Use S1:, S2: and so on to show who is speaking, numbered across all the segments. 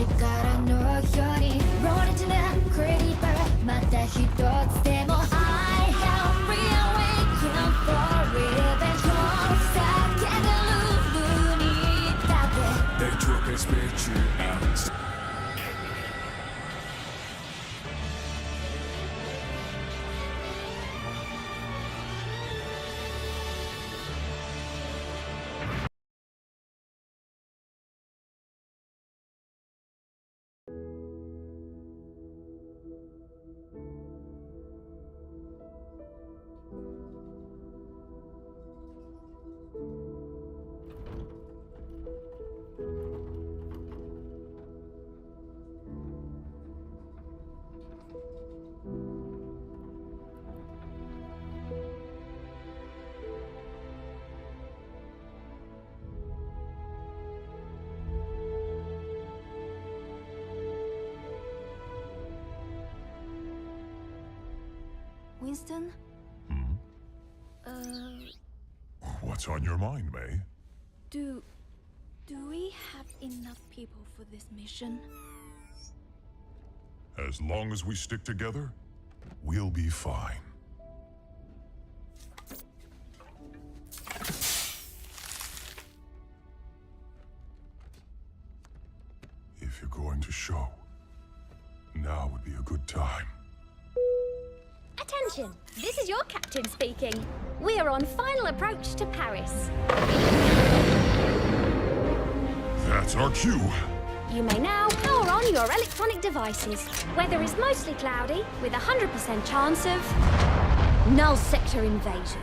S1: 力のようにローレンジなクリーパーまた一つでも I have reawakened for revenge 叫べるにだって
S2: They took a speech out.
S1: Winston?
S3: What's on your mind, May?
S1: Do we have enough people for this mission?
S3: As long as we stick together, we'll be fine. If you're going to show, now would be a good time.
S4: Attention! This is your captain speaking. We are on final approach to Paris.
S3: That's our cue.
S4: You may now power on your electronic devices. Weather is mostly cloudy, with a 100% chance of null sector invasion.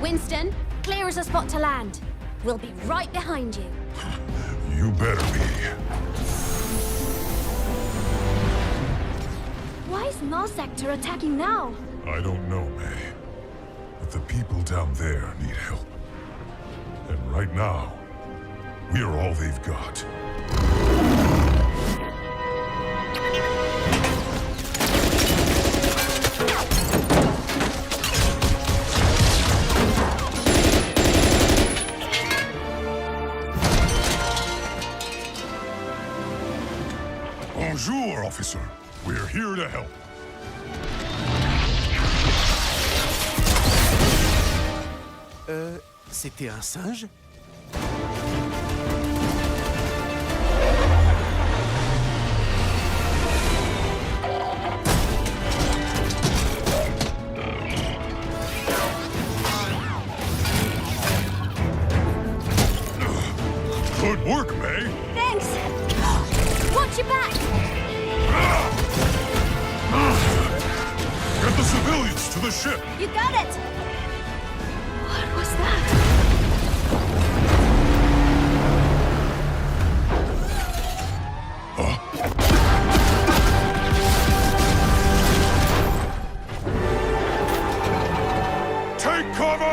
S4: Winston, clear as a spot to land. We'll be right behind you.
S3: You better be.
S1: Why is null sector attacking now?
S3: I don't know, May. But the people down there need help. And right now, we are all they've got. Bonjour, officer. We're here to help.
S5: C'était un singe?
S3: Good work, May.
S4: Thanks! Watch your back!
S3: Get the civilians to the ship.
S4: You got it!
S1: What was that?
S3: Take cover!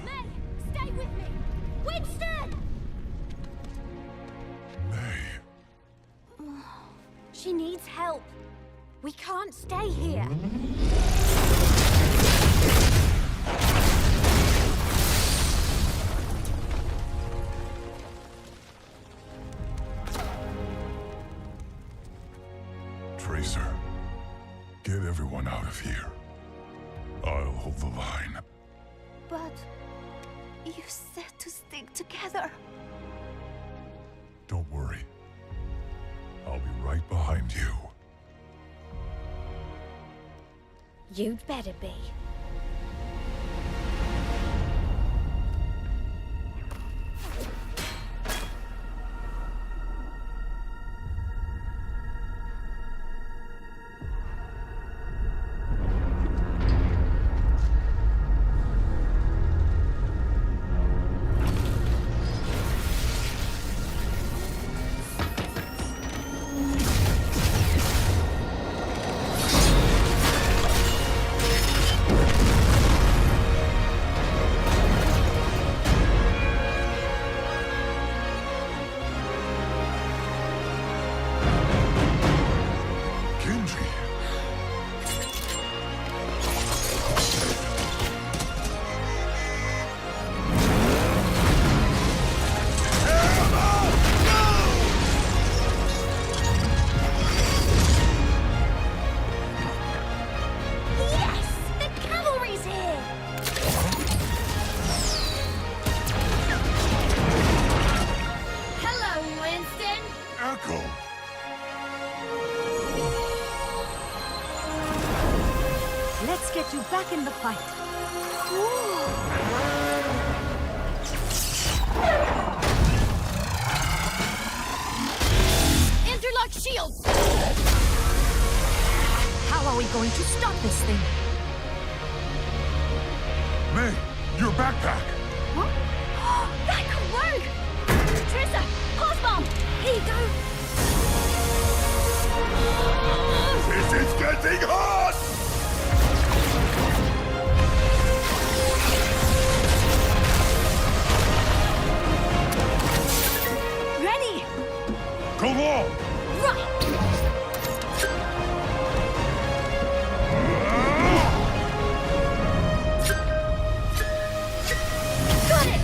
S4: May, stay with me! Winston!
S3: May.
S4: She needs help. We can't stay here.
S3: Tracer, get everyone out of here. I'll hold the line.
S1: But you said to stick together.
S3: Don't worry. I'll be right behind you.
S4: You'd better be. fight.
S1: Interlock shields!
S4: How are we going to stop this thing?
S3: May, your backpack!
S4: What? That could work! Trissa, pulse bomb! Here you go!
S3: This is getting hot!
S4: Ready!
S3: Go on!
S4: Right! Got it!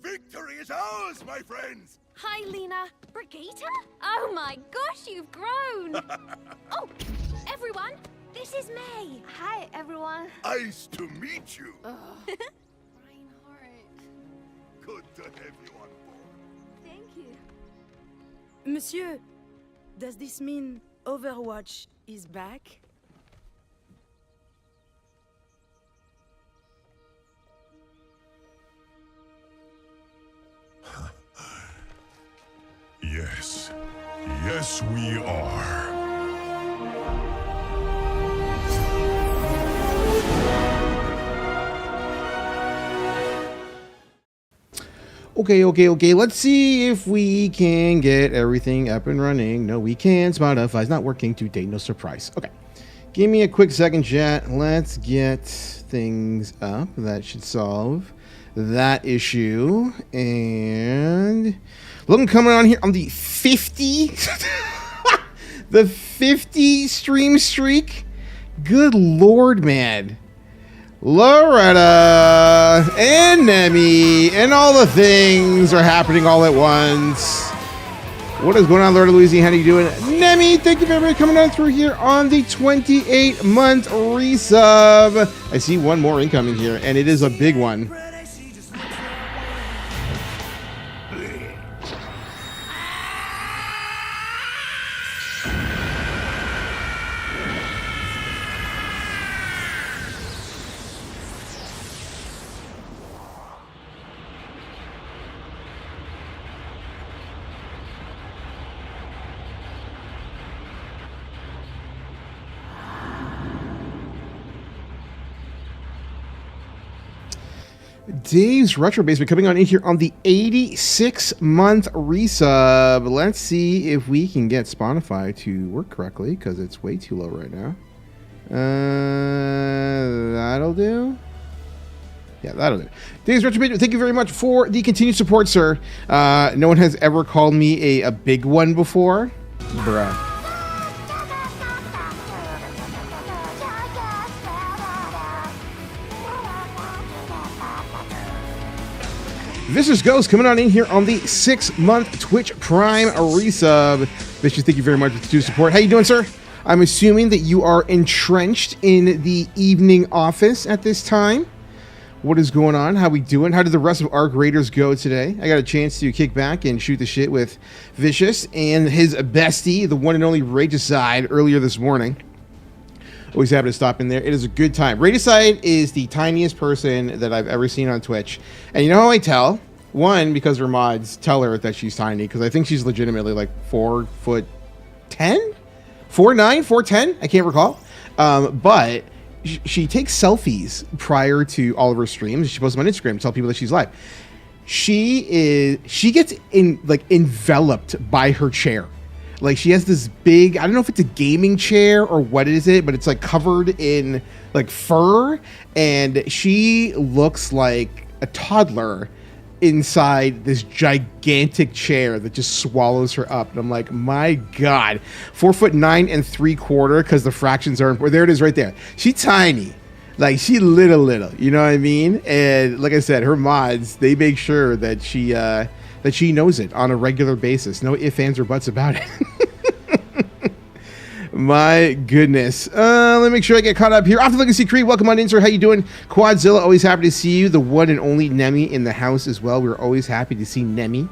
S3: Victory is ours, my friends!
S4: Hi, Lena. Brigitte? Oh my gosh, you've grown! Oh, everyone, this is May.
S1: Hi, everyone.
S3: Nice to meet you!
S1: Reinhardt.
S3: Good to have you on board.
S1: Thank you.
S5: Monsieur, does this mean Overwatch is back?
S3: Yes. Yes, we are.
S6: Okay. Let's see if we can get everything up and running. No, we can't. Spotify's not working today. No surprise. Okay. Give me a quick second, chat. Let's get things up. That should solve that issue. And looking coming on here on the 50. The 50 stream streak. Good Lord, man. Loretta and Nemi and all the things are happening all at once. What is going on, Loretta Louisiana? How are you doing? Nemi, thank you very much for coming on through here on the 28-month resub. I see one more incoming here, and it is a big one. Dave's Retro Basement coming on in here on the 86-month resub. Let's see if we can get Spotify to work correctly, because it's way too low right now. That'll do. Yeah, that'll do. Dave's Retro Basement, thank you very much for the continued support, sir. No one has ever called me a big one before. Bruh. Vicious Ghost coming on in here on the 6-month Twitch Prime resub. Vicious, thank you very much for your support. How you doing, sir? I'm assuming that you are entrenched in the evening office at this time. What is going on? How we doing? How did the rest of Arc Raiders go today? I got a chance to kick back and shoot the shit with Vicious and his bestie, the one and only Regicide, earlier this morning. Always happy to stop in there. It is a good time. Regicide is the tiniest person that I've ever seen on Twitch. And you know how I tell? One, because her mods tell her that she's tiny, because I think she's legitimately like 4'10"? 4'9", 4'10"? I can't recall. But she takes selfies prior to all of her streams. She posts them on Instagram to tell people that she's live. She gets enveloped by her chair. Like she has this big, I don't know if it's a gaming chair or what is it, but it's like covered in like fur, and she looks like a toddler inside this gigantic chair that just swallows her up. And I'm like, my God, 4'9¾" because the fractions are important. There it is right there. She's tiny. Like she little, you know what I mean? And like I said, her mods, they make sure that she knows it on a regular basis. No ifs, ands, or buts about it. My goodness. Let me make sure I get caught up here. Off the Legacy Creed, welcome on in, sir. How you doing? Quadzilla, always happy to see you. The one and only Nemi in the house as well. We're always happy to see Nemi.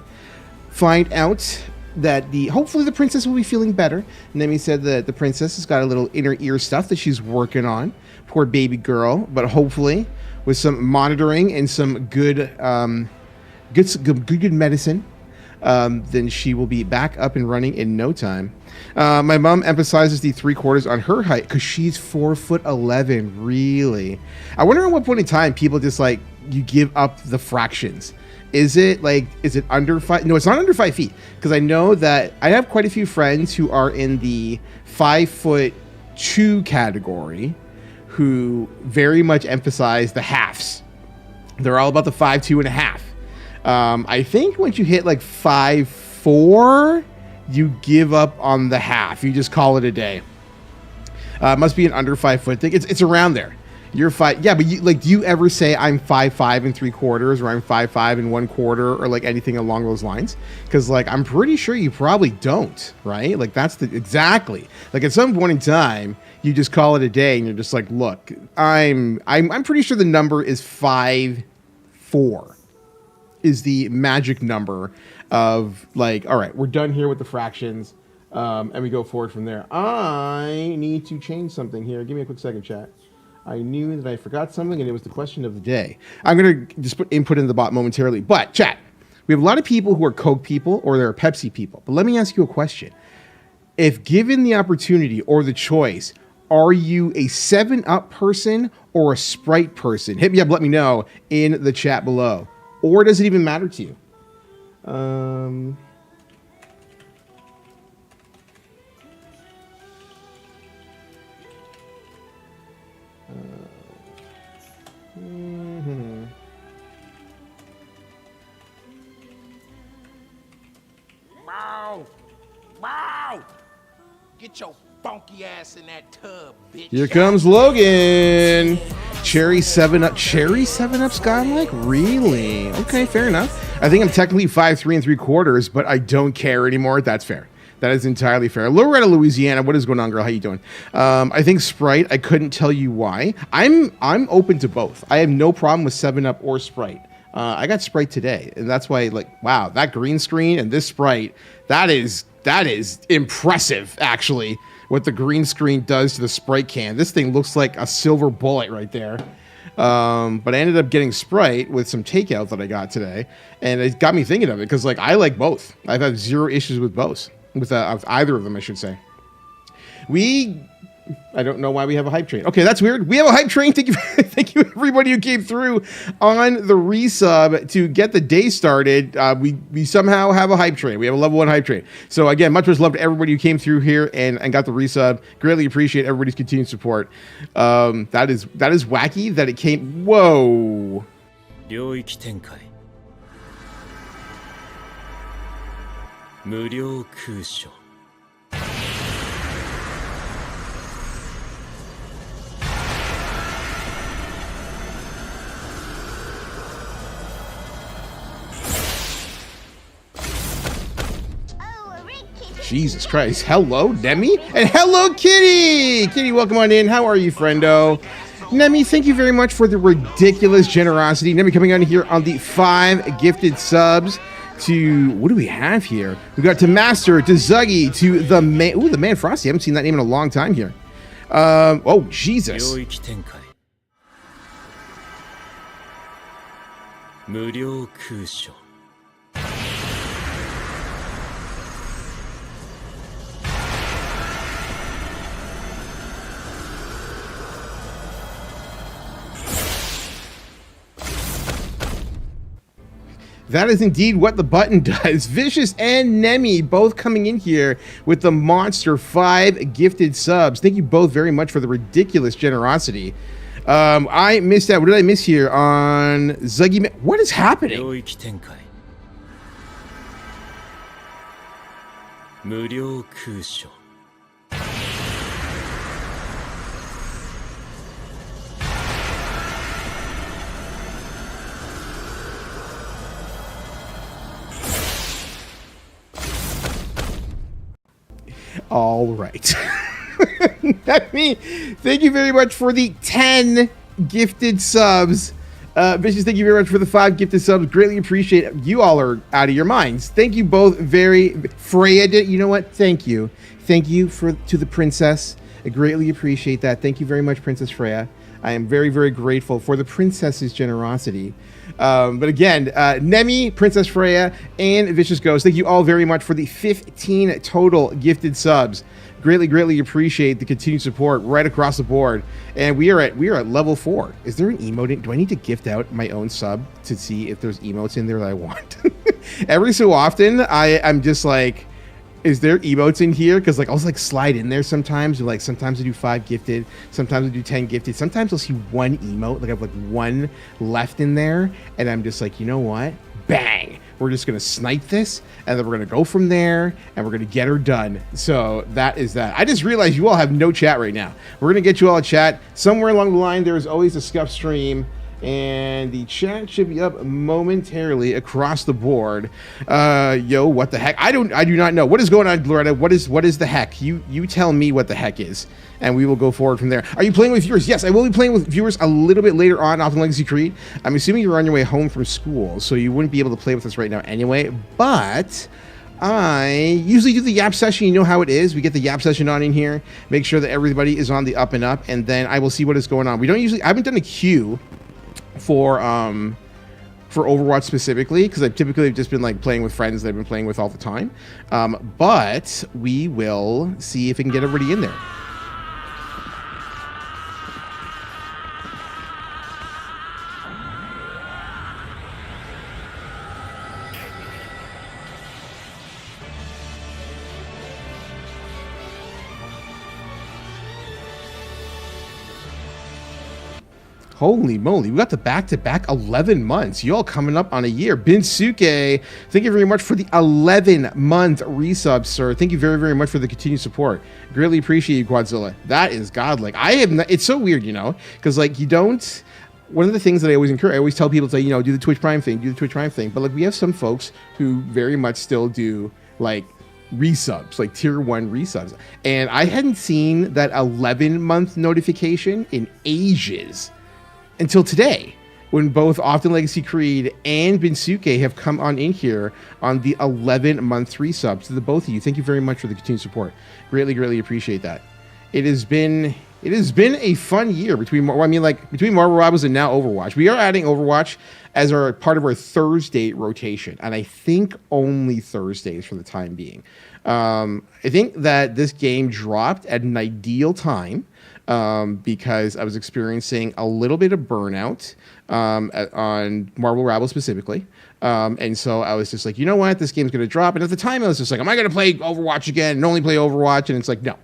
S6: Find out that hopefully the princess will be feeling better. Nemi said that the princess has got a little inner ear stuff that she's working on. Poor baby girl. But hopefully with some monitoring and some good medicine, then she will be back up and running in no time. My mom emphasizes the 3/4 on her height because she's 4'11". Really? I wonder at what point in time people just like you give up the fractions. Is it under 5? No, it's not under 5 feet, because I know that I have quite a few friends who are in the 5'2" category who very much emphasize the halves. They're all about the 5'2.5". I think once you hit like 5'4", you give up on the half. You just call it a day. Must be an under 5 foot thing. It's around there. You're 5. Yeah, but do you ever say I'm 5'5 3/4" or I'm 5'5 1/4" or like anything along those lines? Because like I'm pretty sure you probably don't, right? Like that's exactly. Like at some point in time, you just call it a day and you're just like, look, I'm pretty sure the number is 5'4" is the magic number of like, all right, we're done here with the fractions, and we go forward from there. I need to change something here. Give me a quick second, chat. I knew that I forgot something, and it was the question of the day. I'm going to just put input in the bot momentarily. But, chat, we have a lot of people who are Coke people or they're Pepsi people. But let me ask you a question. If given the opportunity or the choice, are you a 7-Up person or a Sprite person? Hit me up, let me know in the chat below. Or does it even matter to you?
S7: Wow! Get your funky ass in that tub, bitch.
S6: Here comes Logan. Cherry 7-Up. Cherry 7-Up Skylike? Really? Okay, fair enough. I think I'm technically 5'3 3/4", but I don't care anymore. That's fair. That is entirely fair. Loretta, Louisiana. What is going on, girl? How you doing? I think Sprite. I couldn't tell you why. I'm open to both. I have no problem with 7-Up or Sprite. I got Sprite today, and that's why, like, wow, that green screen and this Sprite, that is impressive, actually, what the green screen does to the Sprite can. This thing looks like a silver bullet right there. But I ended up getting Sprite with some takeout that I got today, and it got me thinking of it, because, like, I like both. I've had zero issues with both, with either of them, I should say. I don't know why we have a hype train. Okay, that's weird. We have a hype train. Thank you, thank you everybody who came through on the resub to get the day started. We somehow have a hype train. We have a level 1 hype train. So again, much love to everybody who came through here and got the resub. Greatly appreciate everybody's continued support. That is wacky that it came. Whoa.
S8: 領域展開無料空所
S6: Jesus Christ. Hello, Nemi. And hello, Kitty. Kitty, welcome on in. How are you, friendo? Nemi, thank you very much for the ridiculous generosity. Nemi coming on here on the 5 gifted subs to, what do we have here? We got to Master, to Zuggy, to the man. Ooh, the Man Frosty. I haven't seen that name in a long time here. Oh, Jesus.
S8: 領域展開無料空所
S6: That is indeed what the button does. Vicious and Nemi both coming in here with the monster 5 gifted subs. Thank you both very much for the ridiculous generosity. I missed out. What did I miss here on Zuggy? What is happening?
S8: 領域展開無料空所
S6: All right. Nemi, thank you very much for the 10 gifted subs. Vicious, thank you very much for the 5 gifted subs. Greatly appreciate it. You all are out of your minds. Thank you both very... Freya did... You know what? Thank you. Thank you to the princess. I greatly appreciate that. Thank you very much, Princess Freya. I am very, very grateful for the princess's generosity. But again, Nemi, Princess Freya, and Vicious Ghost, thank you all very much for the 15 total gifted subs. Greatly, greatly appreciate the continued support right across the board. And we are at level 4. Is there an emote? Do I need to gift out my own sub to see if there's emotes in there that I want? Every so often, I'm just like, is there emotes in here? Because like I'll just like slide in there sometimes. Like sometimes I do 5 gifted, sometimes I do 10 gifted. Sometimes I'll see one emote, like I have like one left in there, and I'm just like, you know what? Bang! We're just gonna snipe this, and then we're gonna go from there, and we're gonna get her done. So that is that. I just realized you all have no chat right now. We're gonna get you all a chat somewhere along the line. There is always a scuff stream. And the chat should be up momentarily across the board. Yo, what the heck? I do not know. What is going on, Loretta? What is the heck? You tell me what the heck is, and we will go forward from there. Are you playing with viewers? Yes, I will be playing with viewers a little bit later on Optimal Legacy Creed. I'm assuming you're on your way home from school, so you wouldn't be able to play with us right now anyway, but I usually do the Yap session. You know how it is. We get the Yap session on in here, make sure that everybody is on the up and up, and then I will see what is going on. I haven't done a queue for Overwatch specifically, because I've typically just been like playing with friends that I've been playing with all the time, but we will see if we can get everybody in there. Holy moly, we got the back-to-back 11 months. You all coming up on a year. Binsuke, thank you very much for the 11-month resub, sir. Thank you very, very much for the continued support. Greatly appreciate you, Quadzilla. That is godlike. It's so weird, you know, because like you don't... One of the things that I always encourage, I always tell people to, you know, do the Twitch Prime thing, But like we have some folks who very much still do like resubs, like tier 1 resubs. And I hadn't seen that 11-month notification in ages. Until today, when both Often Legacy Creed and Binsuke have come on in here on the 11-month resubs. To the both of you, thank you very much for the continued support. Greatly, greatly appreciate that. It has been a fun year between Marvel Rivals and now Overwatch. We are adding Overwatch as part of our Thursday rotation, and I think only Thursdays for the time being. I think that this game dropped at an ideal time. Because I was experiencing a little bit of burnout on Marvel Rabble specifically. And so I was just like, you know what? This game's going to drop. And at the time, I was just like, am I going to play Overwatch again and only play Overwatch? And it's like, no.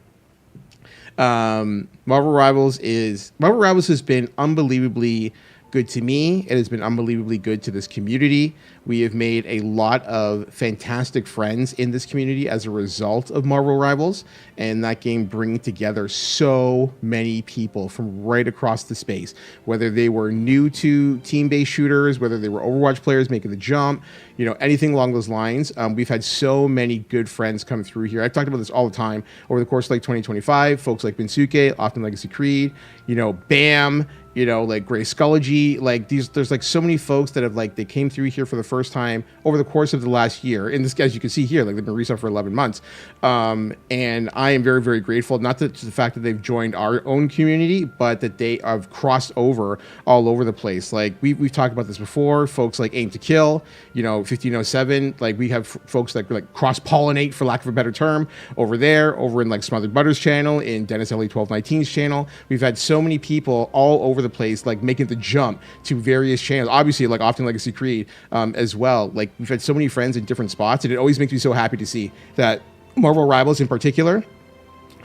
S6: Marvel Rivals has been unbelievably good to me. It has been unbelievably good to this community. We have made a lot of fantastic friends in this community as a result of Marvel Rivals, and that game bringing together so many people from right across the space, whether they were new to team-based shooters, whether they were Overwatch players making the jump, you know, anything along those lines. We've had so many good friends come through here. I've talked about this all the time over the course of like 2025. Folks like Binsuke, Often Legacy Creed, you know, Bam, you know, like Gray Skullology, like there's like so many folks that have like, they came through here for the first time over the course of the last year. And this, as you can see here, like they've been resub for 11 months. And I am very, very grateful, not to the fact that they've joined our own community, but that they have crossed over all over the place. Like we've talked about this before, folks like Aim to Kill, you know, 1507, like we have folks that like cross-pollinate, for lack of a better term, over there, over in like Smothered Butters channel, in Dennis Ellie 1219's channel. We've had so many people all over over the place, like making the jump to various channels. Obviously, like often Legacy Creed as well. Like we've had so many friends in different spots, and it always makes me so happy to see that Marvel Rivals in particular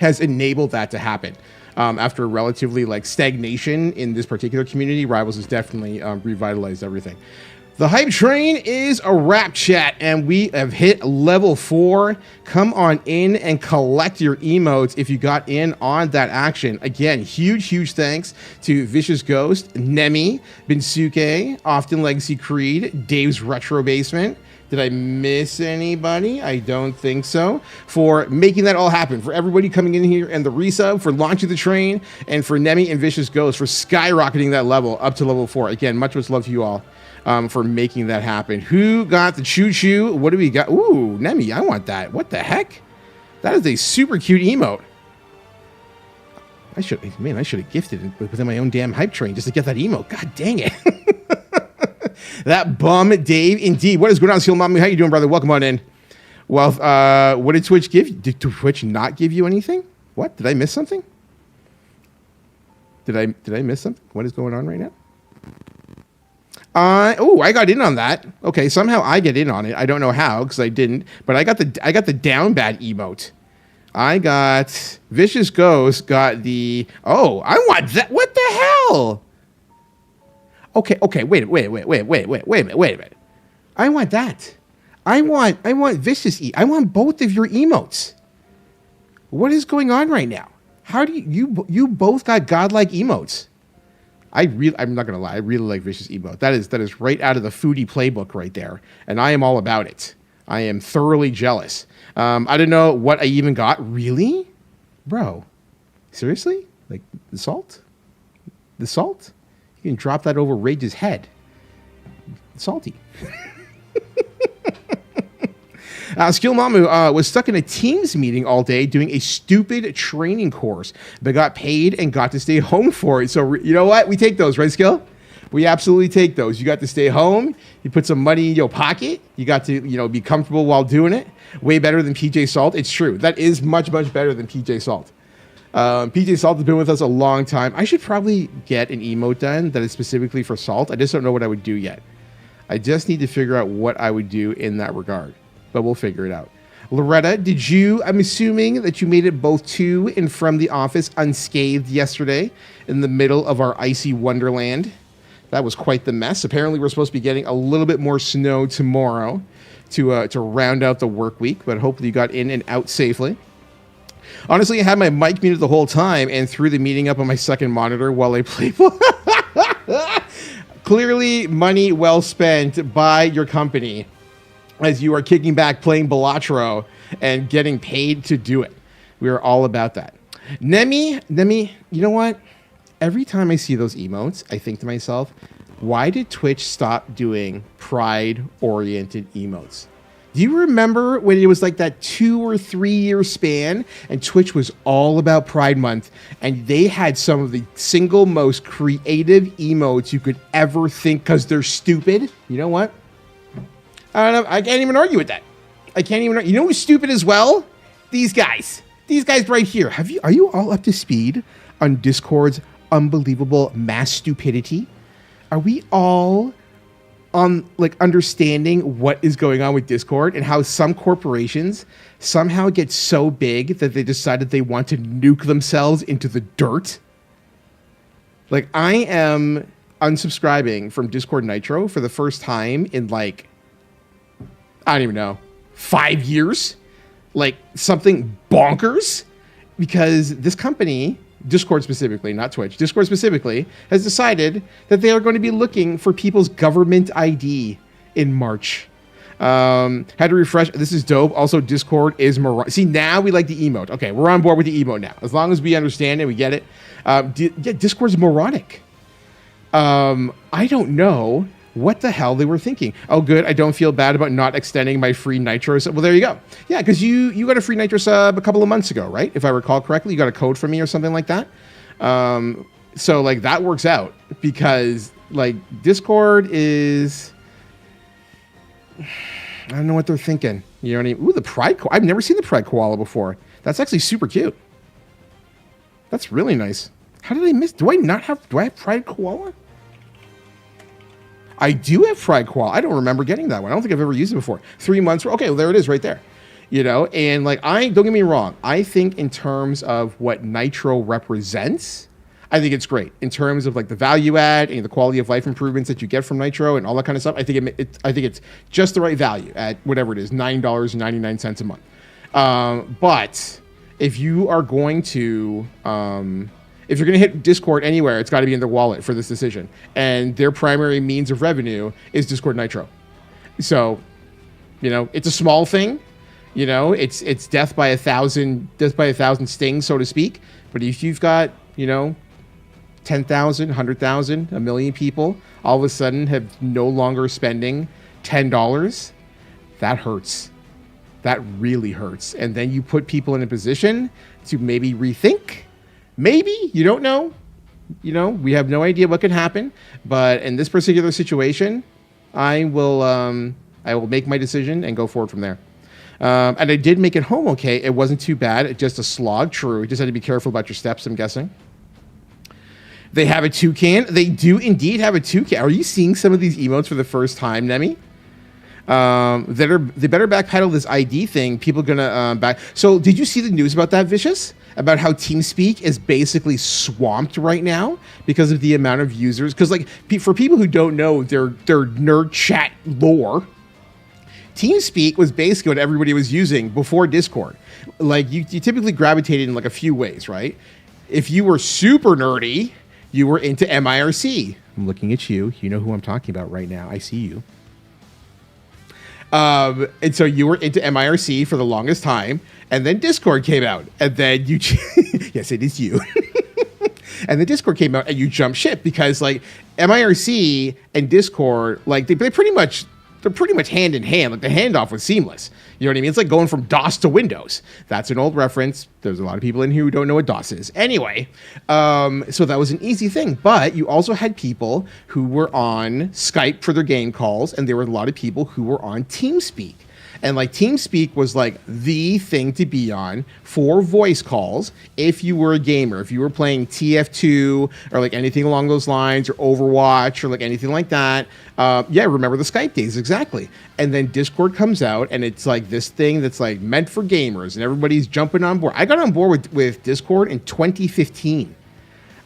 S6: has enabled that to happen. After relatively like stagnation in this particular community, Rivals has definitely revitalized everything. The hype train is a wrap, chat, and we have hit level 4. Come on in and collect your emotes if you got in on that action. Again, huge thanks to Vicious Ghost, Nemi, Binsuke, Often Legacy Creed, Dave's Retro Basement. Did I miss anybody? I don't think so. For making that all happen. For everybody coming in here and the resub, for launching the train, and for Nemi and Vicious Ghost for skyrocketing that level up to level 4. Again, much love to you all. For making that happen. Who got the choo-choo? What do we got? Ooh, Nemi, I want that. What the heck? That is a super cute emote. I should have gifted it within my own damn hype train just to get that emote. God dang it. That bum Dave, indeed. What is going on, Seal Mommy? How you doing, brother? Welcome on in. Well, what did Twitch give you? Did Twitch not give you anything? What? Did I miss something? Did I miss something? What is going on right now? I got in on that. Okay, somehow I get in on it. I don't know how because I didn't, but I got the down bad emote. I got Vicious Ghost got the I want that. What the hell? Okay, wait a minute. I want that. I want Vicious E. I want both of your emotes. What is going on right now? How do you both got godlike emotes? I'm not gonna lie, I really like Vicious emote. That is right out of the foodie playbook right there, and I am all about it. I am thoroughly jealous. I don't know what I even got. Really, bro? Seriously? Like the salt? The salt? You can drop that over Rage's head. Salty. Skill Mamu was stuck in a Teams meeting all day doing a stupid training course, but got paid and got to stay home for it. So you know what? We take those, right, Skill? We absolutely take those. You got to stay home. You put some money in your pocket. You got to, be comfortable while doing it. Way better than PJ Salt. It's true. That is much better than PJ Salt. PJ Salt has been with us a long time. I should probably get an emote done that is specifically for Salt. I just don't know what I would do yet. I just need to figure out what I would do in that regard. But we'll figure it out. Loretta, I'm assuming that you made it both to and from the office unscathed yesterday in the middle of our icy wonderland. That was quite the mess. Apparently, we're supposed to be getting a little bit more snow tomorrow to round out the work week, but hopefully you got in and out safely. Honestly, I had my mic muted the whole time and threw the meeting up on my second monitor while I played. Clearly, money well spent by your company, as you are kicking back, playing Balatro, and getting paid to do it. We are all about that. Nemi, you know what? Every time I see those emotes, I think to myself, why did Twitch stop doing pride-oriented emotes? Do you remember when it was like that 2 or 3 year span and Twitch was all about Pride Month and they had some of the single most creative emotes you could ever think because they're stupid? You know what? I don't know. I can't even argue with that. I can't even. You know who's stupid as well? These guys. These guys right here. Are you all up to speed on Discord's unbelievable mass stupidity? Are we all on understanding what is going on with Discord and how some corporations somehow get so big that they decided they want to nuke themselves into the dirt? I am unsubscribing from Discord Nitro for the first time in I don't even know, 5 years, something bonkers, because this company, Discord specifically, not Twitch, Discord specifically, has decided that they are going to be looking for people's government ID in March. Had to refresh. This is dope. Also, Discord is moronic. See, now we like the emote. Okay, we're on board with the emote now. As long as we understand it, we get it. Discord's moronic. I don't know what the hell they were thinking. Oh, good. I don't feel bad about not extending my free Nitro sub. Well, there you go. Yeah, because you got a free Nitro sub a couple of months ago, right? If I recall correctly, you got a code from me or something like that. So that works out because Discord is, I don't know what they're thinking. You know what I mean? Ooh, the Pride. I've never seen the Pride Koala before. That's actually super cute. That's really nice. How did I miss? Do I have fried koala? I do have fried koala. I don't remember getting that one. I don't think I've ever used it before. 3 months. Okay, well, there it is right there. You know, and like, don't get me wrong. I think in terms of what Nitro represents, I think it's great. In terms of like the value add and the quality of life improvements that you get from Nitro and all that kind of stuff, I think it's just the right value at whatever it is, $9.99 a month. But if you are going to, if you're going to hit Discord anywhere, it's got to be in their wallet for this decision. And their primary means of revenue is Discord Nitro. So, you know, it's a small thing. You know, it's death by a thousand stings, so to speak. But if you've got, you know, 10,000, 100,000, a million people all of a sudden have no longer spending $10, that hurts. That really hurts. And then you put people in a position to maybe rethink. Maybe, you don't know. You know, we have no idea what could happen. But in this particular situation, I will make my decision and go forward from there. And I did make it home okay. It wasn't too bad. It's just a slog. True. You just had to be careful about your steps, I'm guessing. They have a toucan. They do indeed have a toucan. Are you seeing some of these emotes for the first time, Nemi? They better backpedal this ID thing. People gonna back. So did you see the news about that, Vicious? About how TeamSpeak is basically swamped right now because of the amount of users. Because like for people who don't know their nerd chat lore, TeamSpeak was basically what everybody was using before Discord. Like you typically gravitated in like a few ways, right? If you were super nerdy, you were into MIRC. I'm looking at you. You know who I'm talking about right now. I see you. And so you were into MIRC for the longest time, and then Discord came out, and then you, yes, it is you. And then Discord came out, and you jumped ship because like MIRC and Discord, like they're pretty much hand in hand. Like the handoff was seamless. You know what I mean? It's like going from DOS to Windows. That's an old reference. There's a lot of people in here who don't know what DOS is. Anyway, so that was an easy thing. But you also had people who were on Skype for their game calls, and there were a lot of people who were on TeamSpeak. And like TeamSpeak was like the thing to be on for voice calls if you were a gamer, if you were playing TF2 or like anything along those lines or Overwatch or like anything like that. Yeah, remember the Skype days, exactly. And then Discord comes out and it's like this thing that's like meant for gamers and everybody's jumping on board. I got on board with Discord in 2015.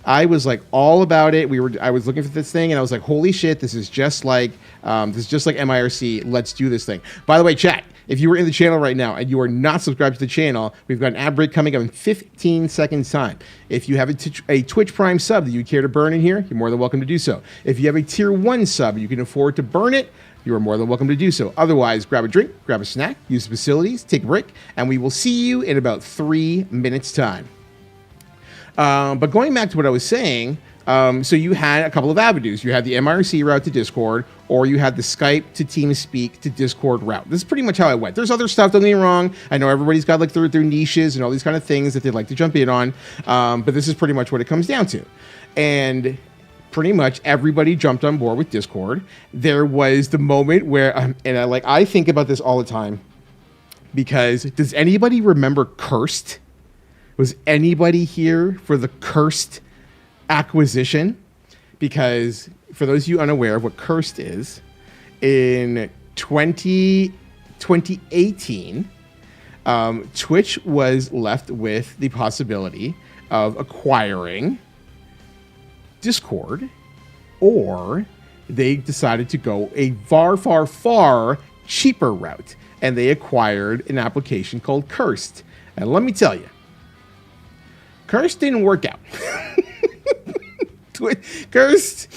S6: I was like all about it. I was looking for this thing and I was like, holy shit, this is just like MIRC. Let's do this thing. By the way, chat, if you were in the channel right now and you are not subscribed to the channel, we've got an ad break coming up in 15 seconds time. If you have a Twitch Prime sub that you care to burn in here, you're more than welcome to do so. If you have a tier 1 sub, you can afford to burn it, you are more than welcome to do so. Otherwise, grab a drink, grab a snack, use the facilities, take a break, and we will see you in about 3 minutes time. But going back to what I was saying, so you had a couple of avenues. You had the MIRC route to Discord, or you had the Skype to TeamSpeak to Discord route. This is pretty much how I went. There's other stuff, don't get me wrong. I know everybody's got like their niches and all these kind of things that they'd like to jump in on, but this is pretty much what it comes down to. And pretty much everybody jumped on board with Discord. There was the moment where, I think about this all the time, because does anybody remember Cursed? Was anybody here for the Cursed acquisition? Because for those of you unaware of what Cursed is, in 2018, Twitch was left with the possibility of acquiring Discord, or they decided to go a far, far, far cheaper route, and they acquired an application called Cursed. And let me tell you, Cursed didn't work out. Cursed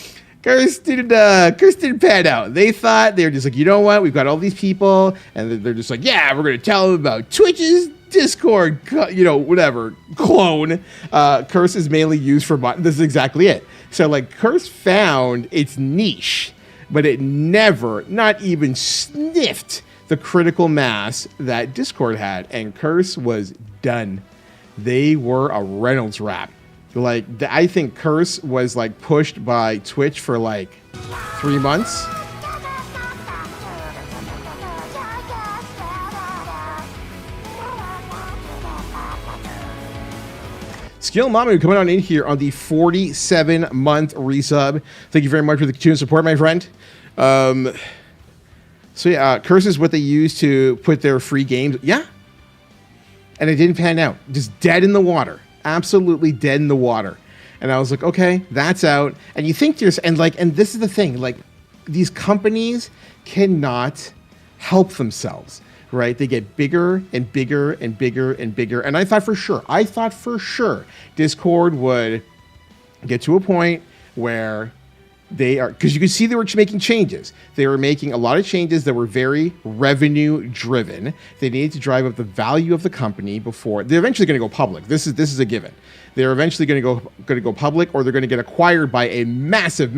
S6: didn't pan out. They thought, they were just like, you know what? We've got all these people, and they're just like, yeah, we're going to tell them about Twitch's Discord, whatever, clone. Curse is mainly used for this is exactly it. So like Curse found its niche, but it never, not even sniffed the critical mass that Discord had, and Curse was done. They were a Reynolds wrap. Like, I think Curse was like pushed by Twitch for like 3 months. Skill Mama coming on in here on the 47-month resub. Thank you very much for the continued support, my friend. So yeah, Curse is what they use to put their free games. Yeah. And it didn't pan out. Just dead in the water. Absolutely dead in the water. And I was like, okay, that's out. And you think to yourself, and this is the thing, like, these companies cannot help themselves, right? They get bigger and bigger and bigger and bigger. And I thought for sure Discord would get to a point where they are, because you could see they were making changes. They were making a lot of changes that were very revenue driven. They needed to drive up the value of the company before they're eventually going to go public. This is a given. They're eventually going to go public, or they're going to get acquired by a massive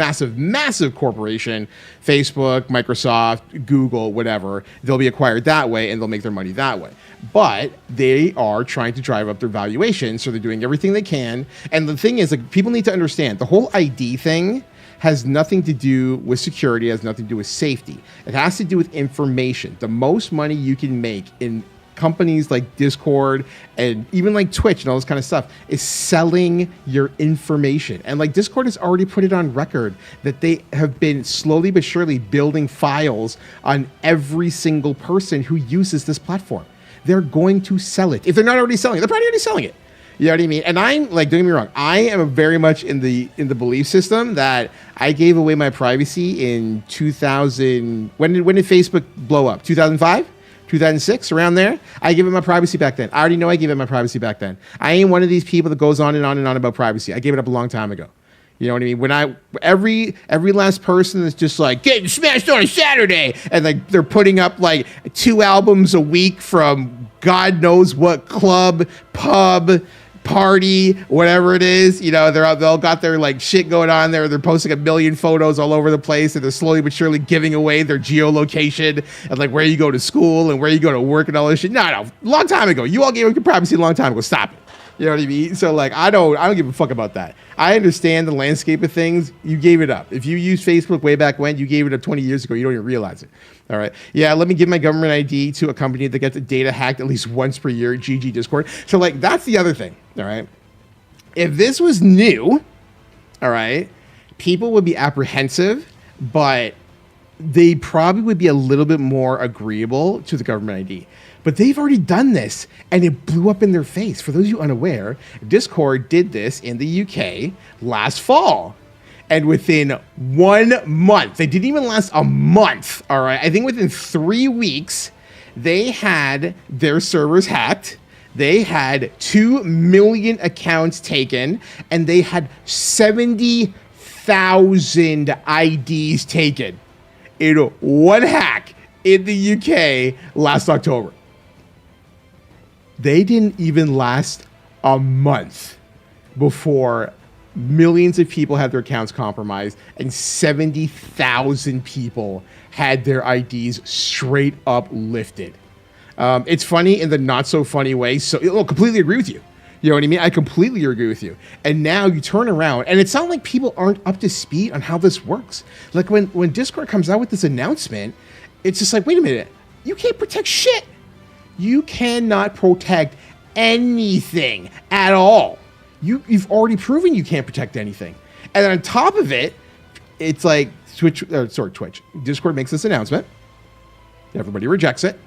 S6: corporation, Facebook, Microsoft, Google, whatever. They'll be acquired that way, and they'll make their money that way. But they are trying to drive up their valuation, so they're doing everything they can. And the thing is, like, people need to understand the whole ID thing has nothing to do with security, has nothing to do with safety. It has to do with information. The most money you can make in companies like Discord and even like Twitch and all this kind of stuff is selling your information. And like Discord has already put it on record that they have been slowly but surely building files on every single person who uses this platform. They're going to sell it. If they're not already selling it, they're probably already selling it. You know what I mean? And I'm like, don't get me wrong, I am very much in the belief system that I gave away my privacy in 2000. When did Facebook blow up? 2005? 2006, around there. I gave it my privacy back then. I already know I gave it my privacy back then. I ain't one of these people that goes on and on and on about privacy. I gave it up a long time ago. You know what I mean? When every last person that's just like getting smashed on a Saturday, and like they're putting up like 2 albums a week from God knows what club, pub, party, whatever it is, you know, they're all got their like shit going on there. They're posting a million photos all over the place, and they're slowly but surely giving away their geolocation and like where you go to school and where you go to work and all this shit. No, long time ago. You all gave up your privacy a long time ago. Stop it. You know what I mean? So like, I don't give a fuck about that. I understand the landscape of things. You gave it up. If you used Facebook way back when, you gave it up 20 years ago. You don't even realize it. All right. Yeah. Let me give my government ID to a company that gets the data hacked at least once per year. GG Discord. So like, that's the other thing. All right. If this was new, all right, people would be apprehensive, but they probably would be a little bit more agreeable to the government ID. But they've already done this, and it blew up in their face. For those of you unaware, Discord did this in the UK last fall. And within 1 month, they didn't even last a month, all right? I think within 3 weeks, they had their servers hacked. They had 2 million accounts taken, and they had 70,000 IDs taken in one hack in the UK last October. They didn't even last a month before millions of people had their accounts compromised, and 70,000 people had their IDs straight up lifted. It's funny in the not so funny way. So I'll completely agree with you. You know what I mean? I completely agree with you. And now you turn around, and it's not like people aren't up to speed on how this works. Like when Discord comes out with this announcement, it's just like, wait a minute, you can't protect shit. You cannot protect anything at all. You've already proven you can't protect anything. And then on top of it, it's like Twitch. Discord makes this announcement. Everybody rejects it.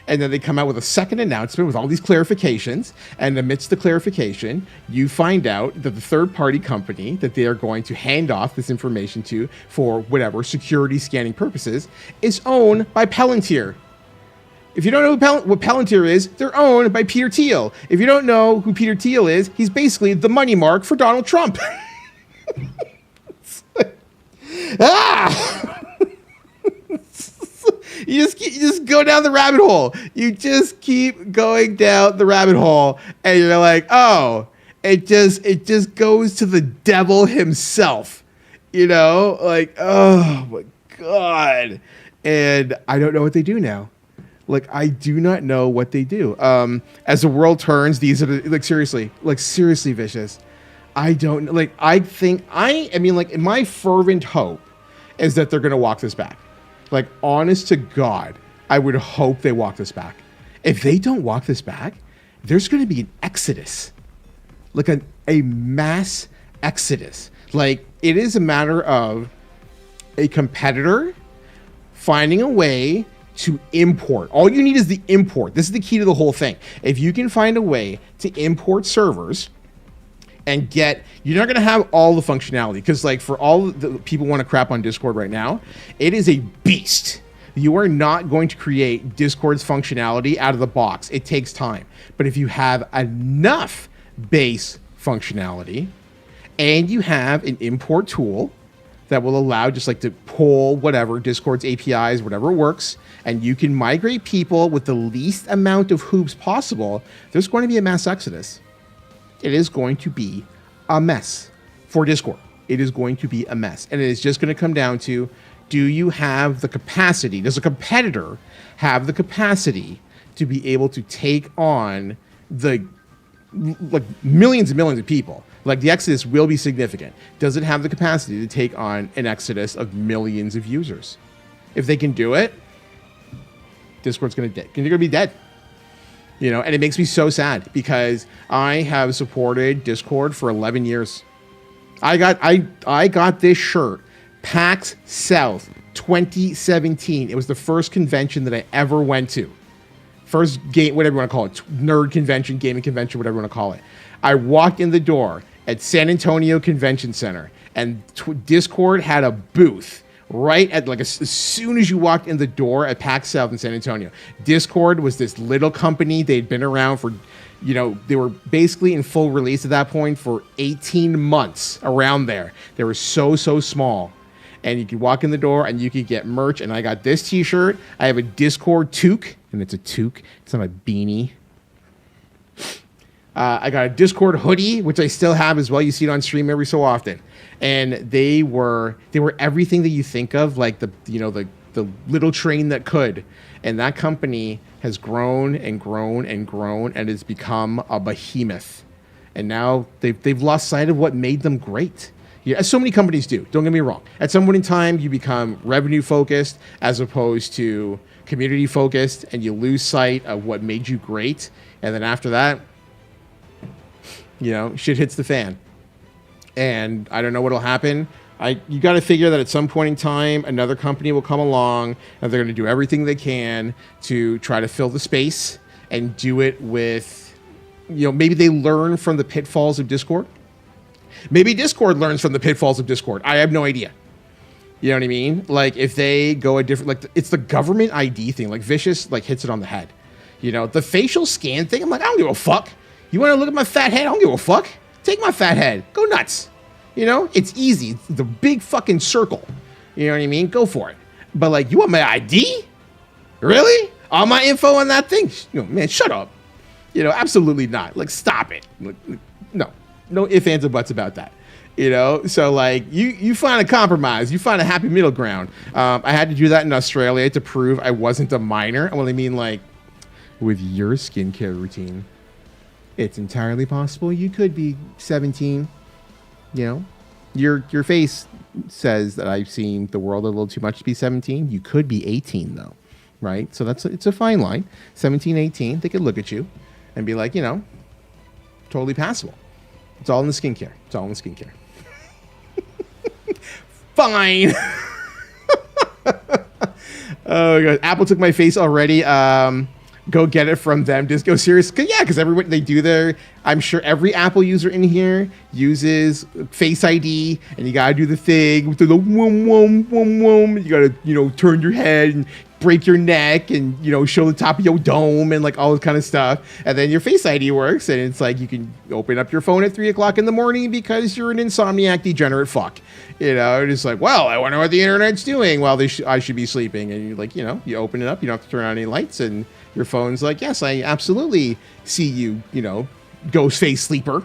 S6: And then they come out with a second announcement with all these clarifications. And amidst the clarification, you find out that the third-party company that they are going to hand off this information to for whatever security scanning purposes is owned by Palantir. If you don't know what Palantir is, they're owned by Peter Thiel. If you don't know who Peter Thiel is, he's basically the money mark for Donald Trump. You just go down the rabbit hole. You just keep going down the rabbit hole, and you're like, oh, it just goes to the devil himself. You know, like, oh my God. And I don't know what they do now. Like, I do not know what they do. As the world turns, these are like seriously vicious. I don't like. I mean, like, my fervent hope is that they're gonna walk this back. Like, honest to God, I would hope they walk this back. If they don't walk this back, there's gonna be an exodus, like a a mass exodus. Like, it is a matter of a competitor finding a way to import. All you need is the import. This is the key to the whole thing. If you can find a way to import servers and get, you're not going to have all the functionality, because like for all the people want to crap on Discord right now, it is a beast. You are not going to create Discord's functionality out of the box. It takes time. But if you have enough base functionality and you have an import tool that will allow just like to pull whatever, Discord's APIs, whatever works, and you can migrate people with the least amount of hoops possible, there's going to be a mass exodus. It is going to be a mess for Discord. It is going to be a mess. And it is just going to come down to, do you have the capacity? Does a competitor have the capacity to be able to take on the like millions and millions of people? Like, the exodus will be significant. Does it have the capacity to take on an exodus of millions of users? If they can do it, Discord's going to be dead. You know, and it makes me so sad because I have supported Discord for 11 years. I got this shirt, PAX South 2017. It was the first convention that I ever went to. First game, whatever you want to call it, nerd convention, gaming convention, whatever you want to call it. I walked in the door at San Antonio Convention Center, and Discord had a booth right at, like, as soon as you walked in the door at PAX South in San Antonio. Discord was this little company. They'd been around for, you know, they were basically in full release at that point for 18 months around there. They were so small. And you could walk in the door and you could get merch. And I got this t-shirt. I have a Discord toque, and it's a toque. It's not a beanie. I got a Discord hoodie, which I still have as well. You see it on stream every so often. And they were everything that you think of, like the little train that could. And that company has grown and grown and grown and has become a behemoth. And now they've lost sight of what made them great. Yeah, as so many companies do. Don't get me wrong. At some point in time, you become revenue focused as opposed to community focused, and you lose sight of what made you great. And then after that, you know, shit hits the fan. And I don't know what'll happen. You got to figure that at some point in time, another company will come along and they're going to do everything they can to try to fill the space and do it with, you know, maybe they learn from the pitfalls of Discord. Maybe Discord learns from the pitfalls of Discord. I have no idea. You know what I mean? Like, if they go a different, like, it's the government ID thing. Like, Vicious, like, hits it on the head. You know, the facial scan thing, I'm like, I don't give a fuck. You want to look at my fat head? I don't give a fuck. Take my fat head. Go nuts. You know, it's easy. It's the big fucking circle. You know what I mean? Go for it. But, like, you want my ID? Really? All my info on that thing? You know, man, shut up. You know, absolutely not. Like, stop it. Like, no ifs, ands, or buts about that. You know, so like you find a compromise, you find a happy middle ground. I had to do that in Australia to prove I wasn't a minor. Well, I mean, like, with your skincare routine, it's entirely possible you could be 17. You know, your face says that I've seen the world a little too much to be 17. You could be 18 though, right? So it's a fine line. 17, 18, they could look at you and be like, you know, totally passable. It's all in the skincare. It's all in the skincare. Fine. Oh god, Apple took my face already. Go get it from them. Just go serious. Because everybody, they do their, I'm sure every Apple user in here uses Face ID, and you gotta do the thing with the whoom whoom whoom whoom. You gotta, you know, turn your head and break your neck and, you know, show the top of your dome and like all this kind of stuff. And then your Face ID works, and it's like you can open up your phone at 3 o'clock in the morning because you're an insomniac degenerate fuck. You know, it's like, well, I wonder what the internet's doing while I should be sleeping. And you're like, you know, you open it up, you don't have to turn on any lights, and your phone's like, yes, I absolutely see you, you know, ghost face sleeper.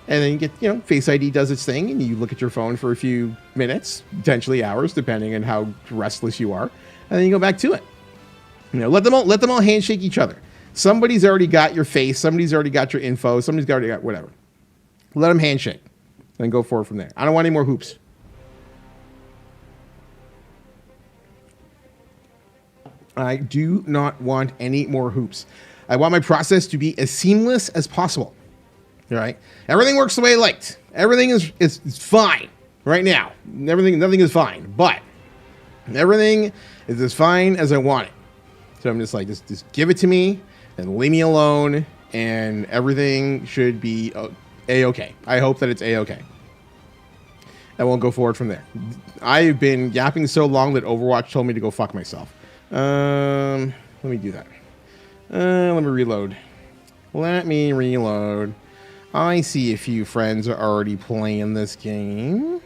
S6: And then you get, you know, Face ID does its thing, and you look at your phone for a few minutes, potentially hours, depending on how restless you are. And then you go back to it. You know, let them all handshake each other. Somebody's already got your face. Somebody's already got your info. Somebody's already got whatever. Let them handshake. And go forward from there. I don't want any more hoops. I do not want any more hoops. I want my process to be as seamless as possible. Right? Everything works the way I liked. Everything is fine right now. Nothing is fine, but everything is as fine as I want it. So I'm just like, just give it to me and leave me alone, and everything should be a-okay. I hope that it's a-okay. And we'll go forward from there. I've been yapping so long that Overwatch told me to go fuck myself. Let me do that. Let me reload. Let me reload. I see a few friends are already playing this game.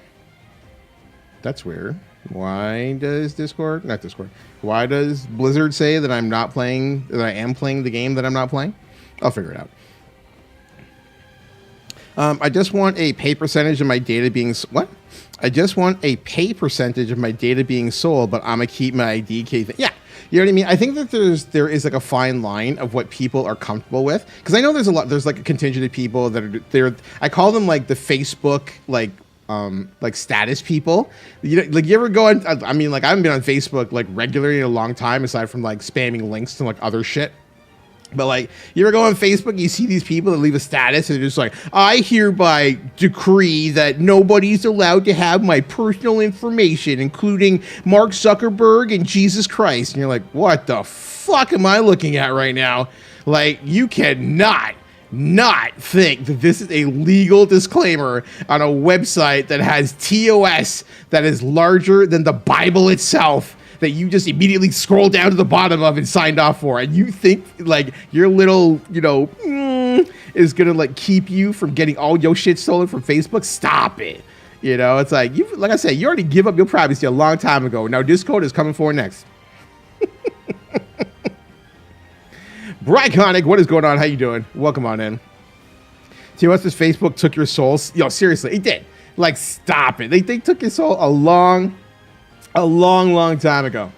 S6: That's weird. Why does Discord? Not Discord. Why does Blizzard say that I'm not playing, that I am playing the game that I'm not playing? I'll figure it out. I just want a pay percentage of my data being... What? I just want a pay percentage of my data being sold, but I'm going to keep my ID key thing. Yeah. You know what I mean? I think that there is like a fine line of what people are comfortable with. Because I know there's like a contingent of people that are... I call them like the Facebook, like status people. You know, like you ever go on, I mean, like I haven't been on Facebook like regularly in a long time, aside from like spamming links to like other shit. But like, you ever go on Facebook, you see these people that leave a status and they're just like, I hereby decree that nobody's allowed to have my personal information, including Mark Zuckerberg and Jesus Christ. And you're like, what the fuck am I looking at right now? Like, you cannot not think that this is a legal disclaimer on a website that has TOS that is larger than the Bible itself, that you just immediately scroll down to the bottom of and signed off for. And you think like your little, you know, is gonna like keep you from getting all your shit stolen from Facebook? Stop it. You know, it's like, you, like I said, you already give up your privacy a long time ago. Now Discord is coming for next. Bryconic, what is going on? How you doing? Welcome on in. TOS says Facebook took your souls. Yo, seriously, it did. Like, stop it. They took your soul a long time ago.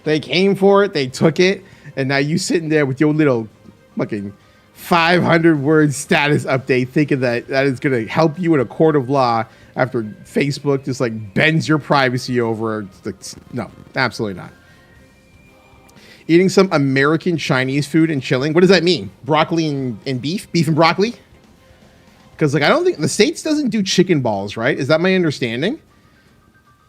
S6: They came for it, they took it, and now you sitting there with your little fucking 500-word status update thinking that is going to help you in a court of law after Facebook just like bends your privacy over. No, absolutely not. Eating some American Chinese food and chilling. What does that mean? Broccoli and beef? Beef and broccoli? Because like I don't think the States doesn't do chicken balls, right? Is that my understanding?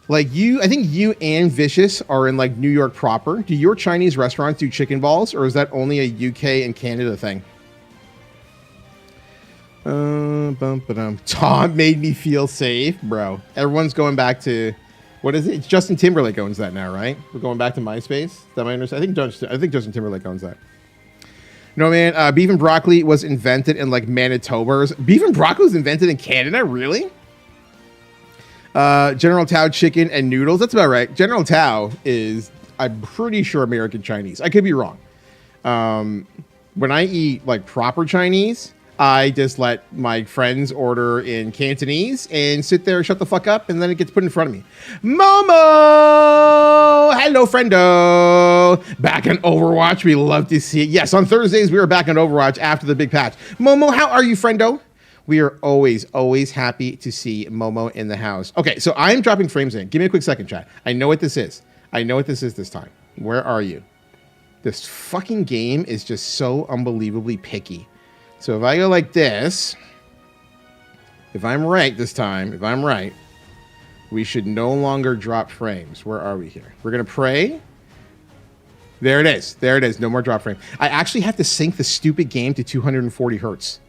S6: Like I think you and Vicious are in like New York proper. Do your Chinese restaurants do chicken balls, or is that only a UK and Canada thing? Tom made me feel safe, bro. Everyone's going back to, what is it? It's Justin Timberlake owns that now, right? We're going back to MySpace. Is that my understanding? I think Justin Timberlake owns that. No, man. Beef and broccoli was invented in like Manitoba. Beef and broccoli was invented in Canada? Really? General Tao chicken and noodles. That's about right. General Tao is, I'm pretty sure, American Chinese. I could be wrong. When I eat like proper Chinese, I just let my friends order in Cantonese and sit there and shut the fuck up, and then it gets put in front of me. Momo! Hello, friendo! Back on Overwatch. We love to see it. Yes, on Thursdays, we are back on Overwatch after the big patch. Momo, how are you, friendo? We are always happy to see Momo in the house. Okay, so I'm dropping frames in. Give me a quick second, chat. I know what this is. I know what this is this time. Where are you? This fucking game is just so unbelievably picky. So if I go like this, if I'm right this time, if I'm right, we should no longer drop frames. Where are we here? We're going to pray. There it is. There it is. No more drop frame. I actually have to sync the stupid game to 240 hertz.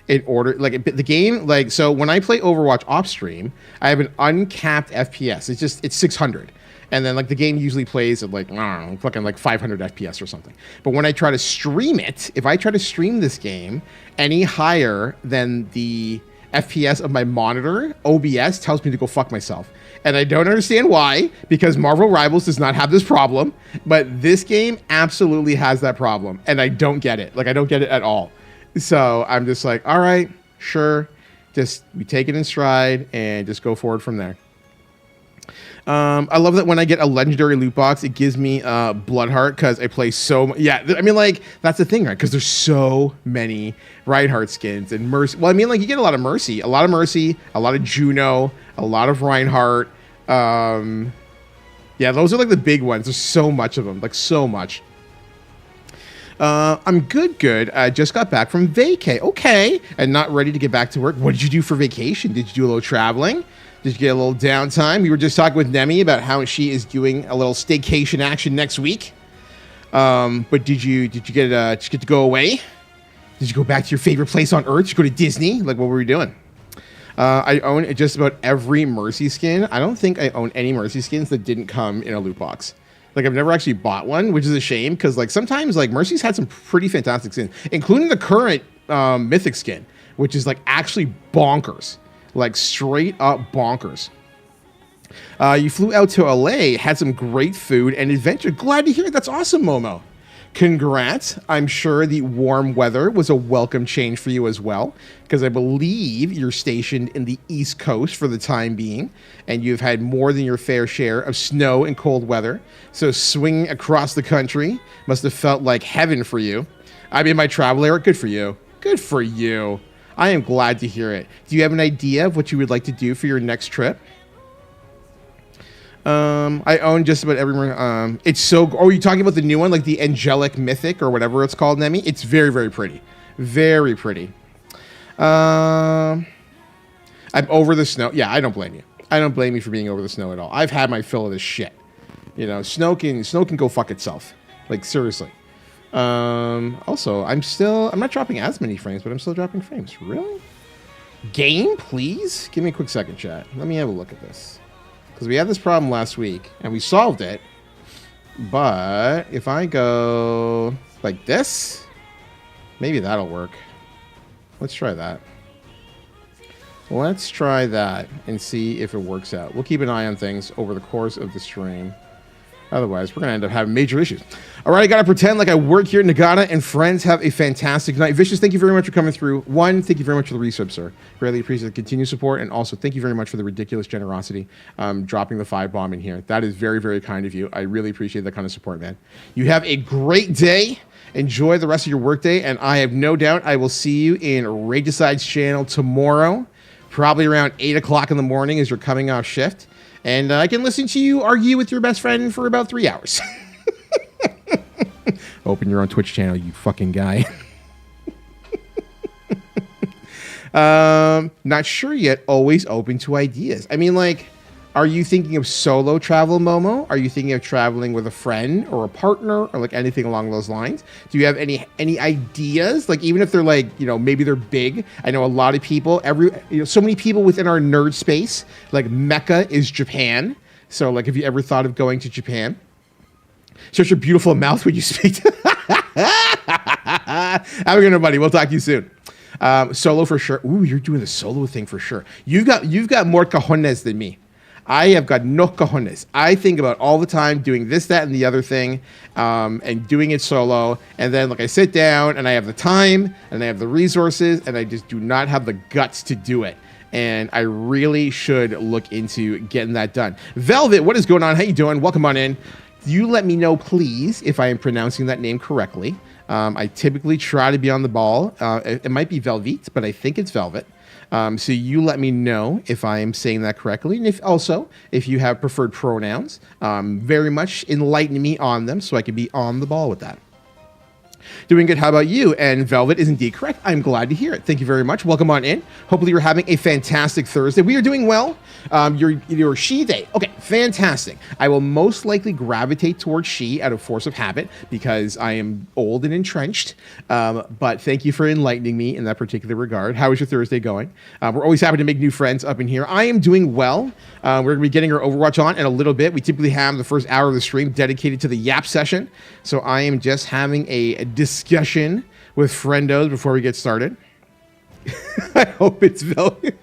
S6: In order, like the game, like, so when I play Overwatch off stream, I have an uncapped FPS. It's 600. And then like the game usually plays at like, I don't know, fucking like 500 FPS or something. But when I try to stream it, if I try to stream this game any higher than the FPS of my monitor, OBS tells me to go fuck myself. And I don't understand why, because Marvel Rivals does not have this problem, but this game absolutely has that problem. And I don't get it. Like, I don't get it at all. So I'm just like, all right, sure. Just we take it in stride and just go forward from there. I love that when I get a legendary loot box, it gives me Bloodheart because I play so much. Yeah, I mean, like, that's the thing, right? Because there's so many Reinhardt skins and Mercy. Well, I mean, like, you get a lot of Mercy, a lot of Juno, a lot of Reinhardt. Yeah, those are like the big ones. There's so much of them, like so much. I'm good. I just got back from vacay. Okay. And not ready to get back to work. What did you do for vacation? Did you do a little traveling? Did you get a little downtime? We were just talking with Nemi about how she is doing a little staycation action next week. But did you get to go away? Did you go back to your favorite place on Earth? Did you go to Disney? Like, what were you doing? I own just about every Mercy skin. I don't think I own any Mercy skins that didn't come in a loot box. Like, I've never actually bought one, which is a shame, because, like, sometimes, like, Mercy's had some pretty fantastic skins, including the current Mythic skin, which is, like, actually bonkers. Like, straight up bonkers. You flew out to LA, had some great food and adventure. Glad to hear it. That's awesome, Momo. Congrats. I'm sure the warm weather was a welcome change for you as well, because I believe you're stationed in the East Coast for the time being, and you've had more than your fair share of snow and cold weather. So swinging across the country must have felt like heaven for you. I'm in my travel era. Good for you. Good for you. I am glad to hear it. Do you have an idea of what you would like to do for your next trip? I own just about every. It's so. Oh, are you talking about the new one, like the Angelic Mythic or whatever it's called, Nemi? It's very, very pretty. Very pretty. I'm over the snow. Yeah, I don't blame you. I don't blame you for being over the snow at all. I've had my fill of this shit. You know, snow can go fuck itself. Like, seriously. Also, I'm not dropping as many frames, but I'm still dropping frames. Really? Game, please? Give me a quick second, chat. Let me have a look at this. Because we had this problem last week, and we solved it. But if I go like this, maybe that'll work. Let's try that. Let's try that and see if it works out. We'll keep an eye on things over the course of the stream. Otherwise, we're going to end up having major issues. All right, I got to pretend like I work here at Nagata, and friends, have a fantastic night. Vicious, thank you very much for coming through. One, thank you very much for the resub, sir. Greatly appreciate the continued support, and also thank you very much for the ridiculous generosity dropping the 5-bomb in here. That is very, very kind of you. I really appreciate that kind of support, man. You have a great day. Enjoy the rest of your workday, and I have no doubt I will see you in Regicide's channel tomorrow, probably around 8 o'clock in the morning as you're coming off shift. And I can listen to you argue with your best friend for about 3 hours. Open your own Twitch channel, you fucking guy. Not sure yet. Always open to ideas. I mean, like, are you thinking of solo travel, Momo? Are you thinking of traveling with a friend or a partner or like anything along those lines? Do you have any ideas? Like, even if they're like, you know, maybe they're big. I know a lot of people, so many people within our nerd space, like Mecca is Japan. So like, have you ever thought of going to Japan? Such a beautiful mouth when you speak. Have a good night, buddy. We'll talk to you soon. Solo for sure. Ooh, you're doing the solo thing for sure. You've got more cojones than me. I have got no cojones. I think about all the time doing this, that, and the other thing, and doing it solo. And then, like, I sit down, and I have the time, and I have the resources, and I just do not have the guts to do it. And I really should look into getting that done. Velvet, what is going on? How you doing? Welcome on in. You let me know, please, if I am pronouncing that name correctly. I typically try to be on the ball. It might be Velvet, but I think it's Velvet. So you let me know if I am saying that correctly. And if you have preferred pronouns, very much enlighten me on them so I can be on the ball with that. Doing good. How about you? And Velvet is indeed correct. I'm glad to hear it. Thank you very much. Welcome on in. Hopefully you're having a fantastic Thursday. We are doing well. Your She day. Okay, fantastic. I will most likely gravitate towards She out of force of habit because I am old and entrenched. But thank you for enlightening me in that particular regard. How is your Thursday going? We're always happy to make new friends up in here. I am doing well. We're going to be getting our Overwatch on in a little bit. We typically have the first hour of the stream dedicated to the Yap session. So I am just having a discussion with friendos before we get started. I hope it's Velvet.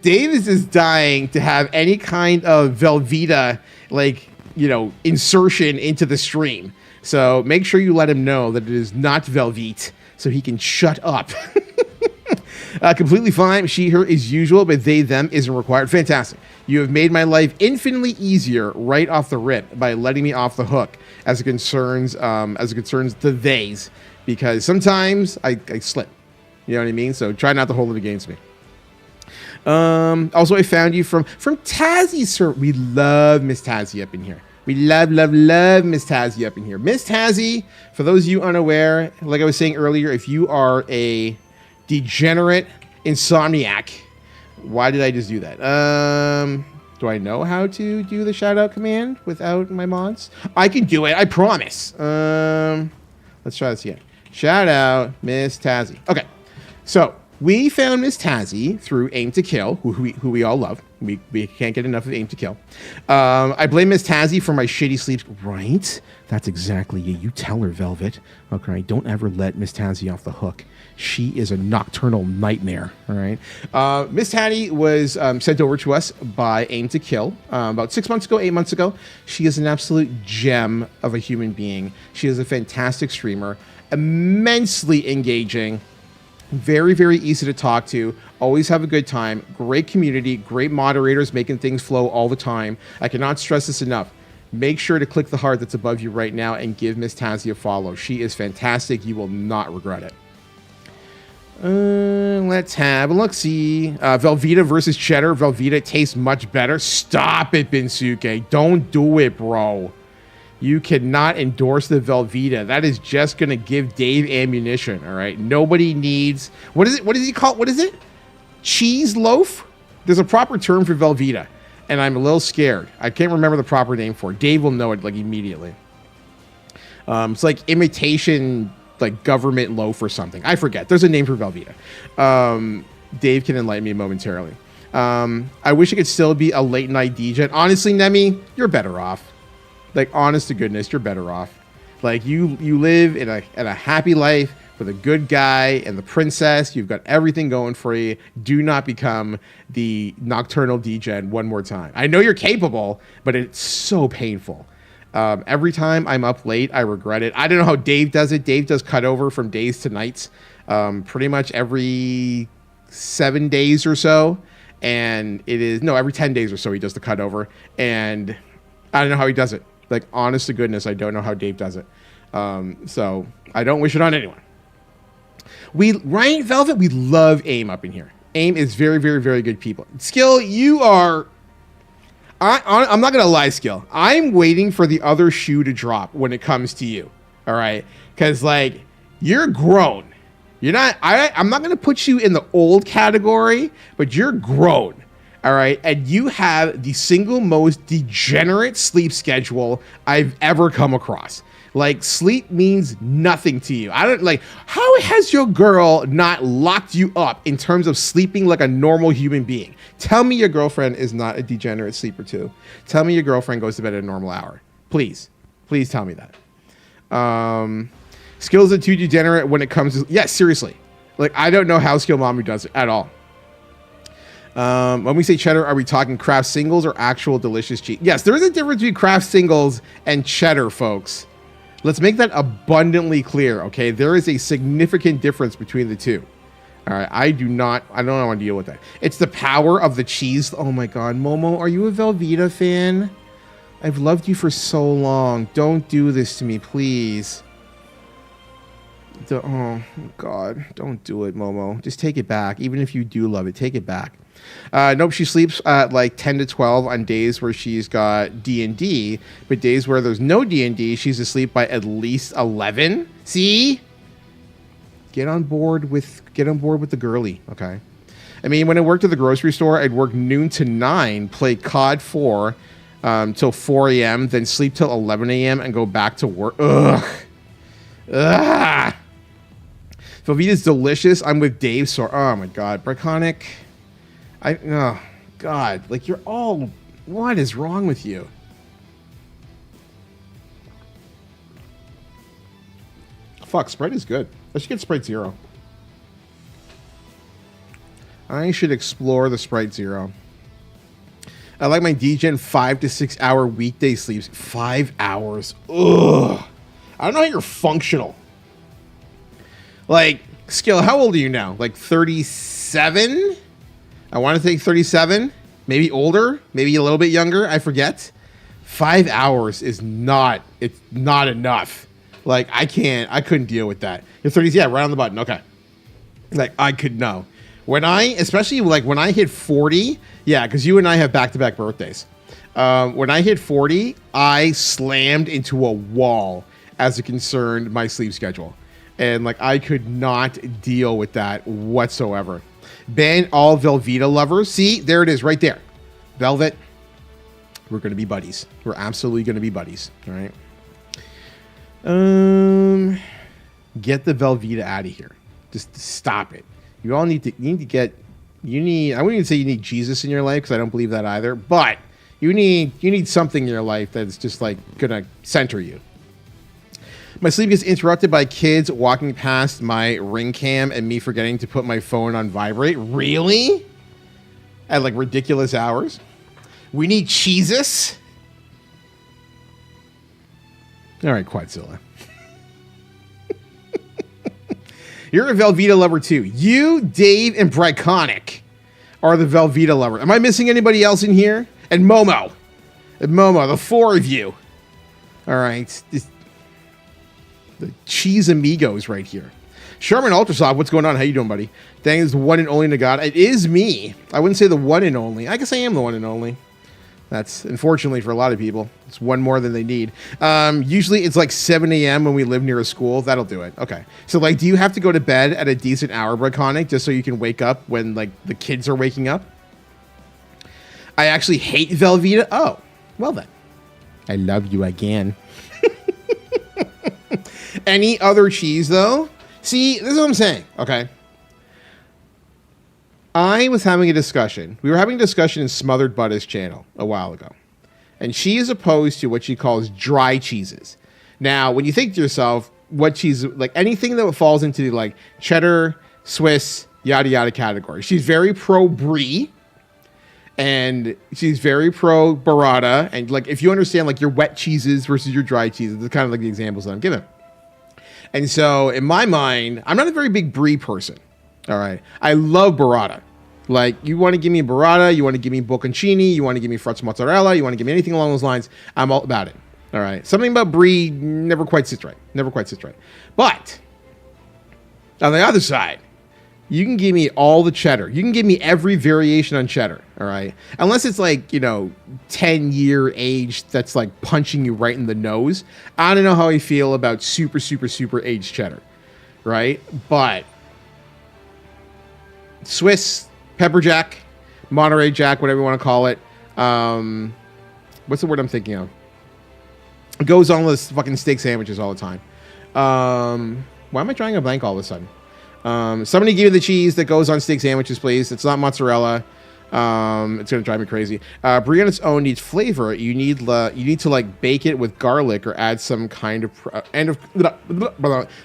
S6: Davis is dying to have any kind of Velveeta, like, you know, insertion into the stream. So make sure you let him know that it is not Velveet so he can shut up. Completely fine. She, her is usual, but they, them isn't required. Fantastic. You have made my life infinitely easier right off the rip by letting me off the hook as it concerns the theys, because sometimes I slip. You know what I mean? So try not to hold it against me. Also, I found you from Tazzy, sir. We love Miss Tazzy up in here. We love, love, love Miss Tazzy up in here. Miss Tazzy, for those of you unaware, like I was saying earlier, if you are a degenerate insomniac, why did I just do that? Do I know how to do the shout out command without my mods? I can do it, I promise. Let's try this again. Shout out Miss Tazzy. Okay, so we found Miss Tazzy through Aim to Kill, who we all love. We can't get enough of Aim to Kill. I blame Miss Tazzy for my shitty sleeps. Right? That's exactly it. You tell her, Velvet. Okay, don't ever let Miss Tazzy off the hook. She is a nocturnal nightmare. All right. Miss Tazzy was sent over to us by Aim to Kill about 6 months ago, 8 months ago. She is an absolute gem of a human being. She is a fantastic streamer, immensely engaging. Very, very easy to talk to. Always have a good time. Great community. Great moderators making things flow all the time. I cannot stress this enough. Make sure to click the heart that's above you right now and give Miss Tazzy a follow. She is fantastic. You will not regret it. Let's have a look-see. Velveeta versus Cheddar. Velveeta tastes much better. Stop it, Binsuke. Don't do it, bro. You cannot endorse the Velveeta. That is just going to give Dave ammunition, all right? Nobody needs... What is it? What does he call it? What is it? Cheese loaf? There's a proper term for Velveeta, and I'm a little scared. I can't remember the proper name for it. Dave will know it, like, immediately. It's like imitation, like, government loaf or something. I forget. There's a name for Velveeta. Dave can enlighten me momentarily. I wish it could still be a late-night DJ. Honestly, Nemi, you're better off. Like, honest to goodness, you're better off. Like, you live in a happy life with a good guy and the princess. You've got everything going for you. Do not become the nocturnal DJ one more time. I know you're capable, but it's so painful. Every time I'm up late, I regret it. I don't know how Dave does it. Dave does cut over from days to nights pretty much every 7 days or so. And every 10 days or so he does the cut over. And I don't know how he does it. Like, honest to goodness, I don't know how Dave does it. So I don't wish it on anyone. Ryan Velvet, we love AIM up in here. AIM is very, very, very good people. Skill, you are... I'm not going to lie, Skill. I'm waiting for the other shoe to drop when it comes to you. All right? Because, like, you're grown. You're not... I'm not going to put you in the old category, but you're grown. All right, and you have the single most degenerate sleep schedule I've ever come across. Like, sleep means nothing to you. I don't like, how has your girl not locked you up in terms of sleeping like a normal human being? Tell me your girlfriend is not a degenerate sleeper too. Tell me your girlfriend goes to bed at a normal hour. Please tell me that. Skills are too degenerate when it comes to, yeah, seriously. Like, I don't know how Skill Mamu does it at all. When we say cheddar, are we talking craft singles or actual delicious cheese? Yes, there is a difference between craft singles and cheddar, folks. Let's make that abundantly clear, okay? There is a significant difference between the two. All right, I don't want to deal with that. It's the power of the cheese. Oh my God, Momo, are you a Velveeta fan? I've loved you for so long. Don't do this to me, please. Oh God, don't do it, Momo. Just take it back. Even if you do love it, take it back. Nope, she sleeps at like 10 to 12 on days where she's got D&D, but days where there's no D&D, she's asleep by at least 11. See? Get on board with the girly, okay? I mean, when I worked at the grocery store, I'd work noon to 9, play COD 4 till 4 a.m., then sleep till 11 a.m. and go back to work. Ugh. Velveeta's delicious. I'm with Dave. So, oh my God, Braconic. Oh God, like you're all. What is wrong with you? Fuck, Sprite is good. I should get Sprite Zero. I should explore the Sprite Zero. I like my DGen 5 to 6 hour weekday sleeps. 5 hours. Ugh. I don't know how you're functional. Like, Skill, how old are you now? Like 37? I want to think 37. Maybe older. Maybe a little bit younger. I forget. 5 hours is not, it's not enough. Like, I couldn't deal with that. Your 30s, yeah, right on the button. Okay. Like, I could know. When especially like when I hit 40, yeah, because you and I have back-to-back birthdays. When I hit 40, I slammed into a wall as it concerned my sleep schedule. And like I could not deal with that whatsoever. Ban all Velveeta lovers. See, there it is right there. Velvet. We're going to be buddies. We're absolutely going to be buddies. All right. Get the Velveeta out of here. Just stop it. You all need to. I wouldn't even say you need Jesus in your life because I don't believe that either. But you need something in your life that's just like gonna center you. My sleep gets interrupted by kids walking past my ring cam and me forgetting to put my phone on vibrate. Really? At like ridiculous hours. We need Jesus. All right, Quadzilla. You're a Velveeta lover too. You, Dave, and Briconic are the Velveeta lovers. Am I missing anybody else in here? And Momo. The four of you. All right. The cheese amigos right here. Sherman Ultrasoft, what's going on? How you doing, buddy? Dang, is the one and only Nagata. It is me. I wouldn't say the one and only. I guess I am the one and only. That's unfortunately for a lot of people. It's one more than they need. Usually it's like 7 a.m. when we live near a school. That'll do it. Okay. So like, do you have to go to bed at a decent hour, Briconic, just so you can wake up when like the kids are waking up? I actually hate Velveeta. Oh, well then. I love you again. Any other cheese, though? See, this is what I'm saying, okay? I was having a discussion. We were having a discussion in Smothered Butters' channel a while ago. And she is opposed to what she calls dry cheeses. Now, when you think to yourself, what cheese, like anything that falls into the like cheddar, Swiss, yada yada category. She's very pro brie. And she's very pro burrata. And like, if you understand like your wet cheeses versus your dry cheeses, that's kind of like the examples that I'm giving. And so in my mind, I'm not a very big brie person. All right. I love burrata. Like, you want to give me burrata, you want to give me bocconcini, you want to give me frezza mozzarella, you want to give me anything along those lines, I'm all about it. All right. Something about brie never quite sits right. But on the other side, you can give me all the cheddar. You can give me every variation on cheddar, all right? Unless it's like, 10-year age that's like punching you right in the nose. I don't know how I feel about super, super, super aged cheddar, right? But Swiss, pepper jack, Monterey jack, whatever you want to call it. What's the word I'm thinking of? It goes on with fucking steak sandwiches all the time. Why am I drawing a blank all of a sudden? Somebody give me the cheese that goes on steak sandwiches, please. It's not mozzarella. It's gonna drive me crazy. Brie on its own needs flavor. You need to like bake it with garlic or add some kind of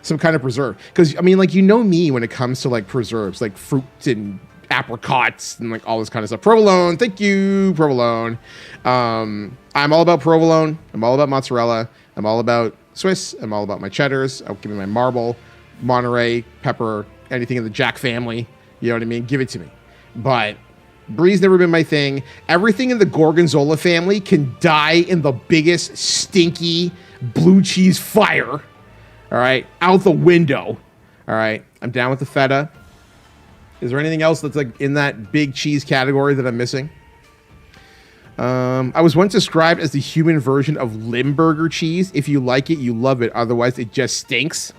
S6: some kind of preserve. Because I mean, like, me when it comes to like preserves, like fruit and apricots and like all this kind of stuff. Provolone, thank you, provolone. I'm all about provolone. I'm all about mozzarella. I'm all about Swiss. I'm all about my cheddars. I'll give me my marble, Monterey, pepper, anything in the Jack family. You know what I mean? Give it to me. But Brie's never been my thing. Everything in the Gorgonzola family can die in the biggest stinky blue cheese fire. All right, out the window. All right, I'm down with the feta. Is there anything else that's like in that big cheese category that I'm missing? I was once described as the human version of Limburger cheese. If you like it, you love it. Otherwise, it just stinks.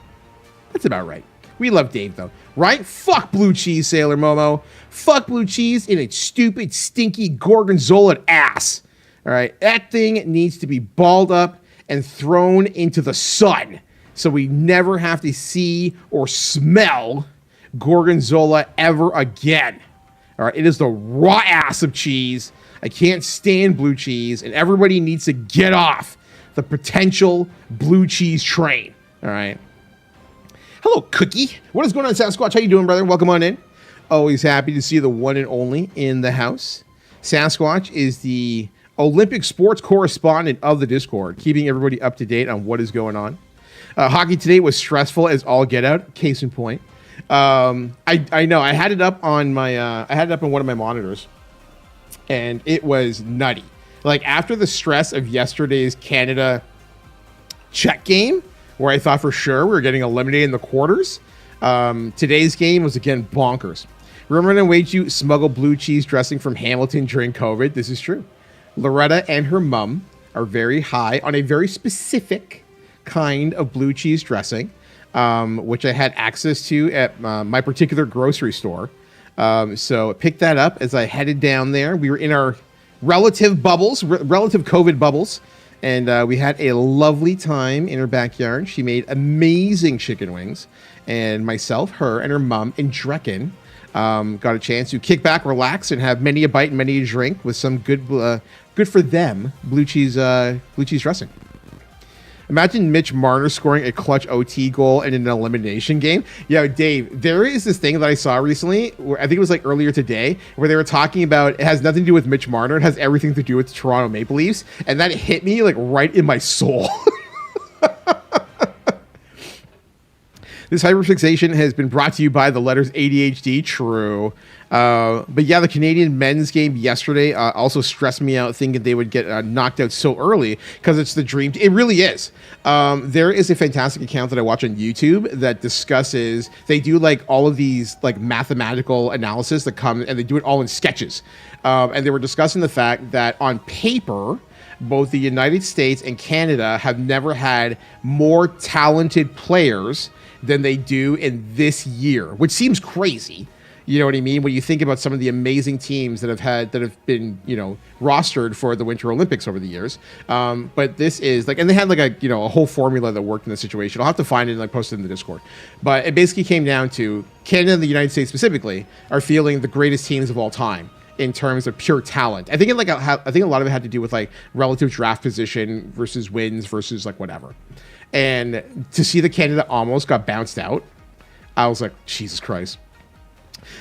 S6: That's about right. We love Dave, though. Right? Fuck blue cheese, Sailor Momo. Fuck blue cheese in its stupid, stinky, gorgonzola ass. All right? That thing needs to be balled up and thrown into the sun so we never have to see or smell gorgonzola ever again. All right? It is the raw ass of cheese. I can't stand blue cheese, and everybody needs to get off the potential blue cheese train. All right? Hello, Cookie. What is going on, Sasquatch? How you doing, brother? Welcome on in. Always happy to see the one and only in the house. Sasquatch is the Olympic sports correspondent of the Discord, keeping everybody up to date on what is going on. Hockey today was stressful as all get out. Case in point. I know. I had it up on my. I had it up on one of my monitors, and it was nutty. Like, after the stress of yesterday's Canada Czech game, where I thought for sure we were getting eliminated in the quarters, today's game was again bonkers. Remember when I made you smuggle blue cheese dressing from Hamilton during COVID? This is true. Loretta and her mom are very high on a very specific kind of blue cheese dressing, which I had access to at my particular grocery store. So I picked that up as I headed down there. We were in our relative bubbles, relative COVID bubbles, and we had a lovely time in her backyard. She made amazing chicken wings, and myself, her, and her mom, and Drekken got a chance to kick back, relax, and have many a bite and many a drink with some good for them blue cheese dressing. Imagine Mitch Marner scoring a clutch OT goal in an elimination game. Yeah, Dave, there is this thing that I saw recently, where I think it was like earlier today, where they were talking about it has nothing to do with Mitch Marner. It has everything to do with the Toronto Maple Leafs. And that hit me like right in my soul. This hyperfixation has been brought to you by the letters ADHD. True. But yeah, the Canadian men's game yesterday also stressed me out thinking they would get knocked out so early because it's the dream. It really is. There is a fantastic account that I watch on YouTube that discusses, they do like all of these like mathematical analysis that come and they do it all in sketches. And they were discussing the fact that on paper, both the United States and Canada have never had more talented players than they do in this year, which seems crazy. You know what I mean? When you think about some of the amazing teams that have been, rostered for the Winter Olympics over the years. But this is like, and they had like a whole formula that worked in this situation. I'll have to find it and like post it in the Discord. But it basically came down to Canada and the United States specifically are feeling the greatest teams of all time in terms of pure talent. I think a lot of it had to do with like relative draft position versus wins versus like whatever. And to see that Canada almost got bounced out, I was like, Jesus Christ.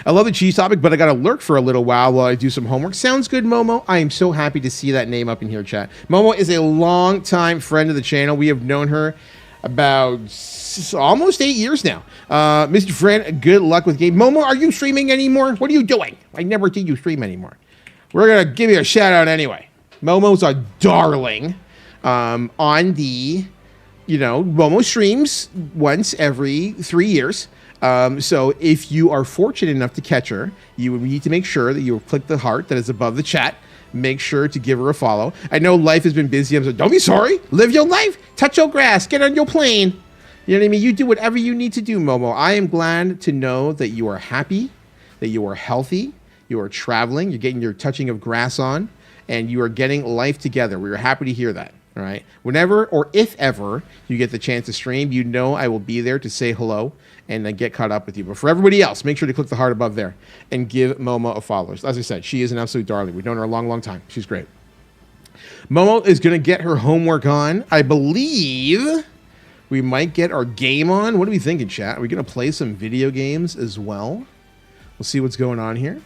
S6: I love the cheese topic, but I got to lurk for a little while I do some homework. Sounds good, Momo. I am so happy to see that name up in here, chat. Momo is a long-time friend of the channel. We have known her about almost 8 years now. Mr. Friend, good luck with game. Momo, are you streaming anymore? What are you doing? I never did you stream anymore. We're going to give you a shout-out anyway. Momo's a darling on the... Momo streams once every 3 years. So if you are fortunate enough to catch her, you need to make sure that you click the heart that is above the chat. Make sure to give her a follow. I know life has been busy. I'm like, don't be sorry. Live your life. Touch your grass. Get on your plane. You know what I mean? You do whatever you need to do, Momo. I am glad to know that you are happy, that you are healthy, you are traveling, you're getting your touching of grass on, and you are getting life together. We are happy to hear that. All right. Whenever or if ever you get the chance to stream, I will be there to say hello and then get caught up with you. But for everybody else, make sure to click the heart above there and give Momo a follow. As I said, she is an absolute darling. We've known her a long, long time. She's great. Momo is going to get her homework on. I believe we might get our game on. What are we thinking, chat? Are we going to play some video games as well? We'll see what's going on here.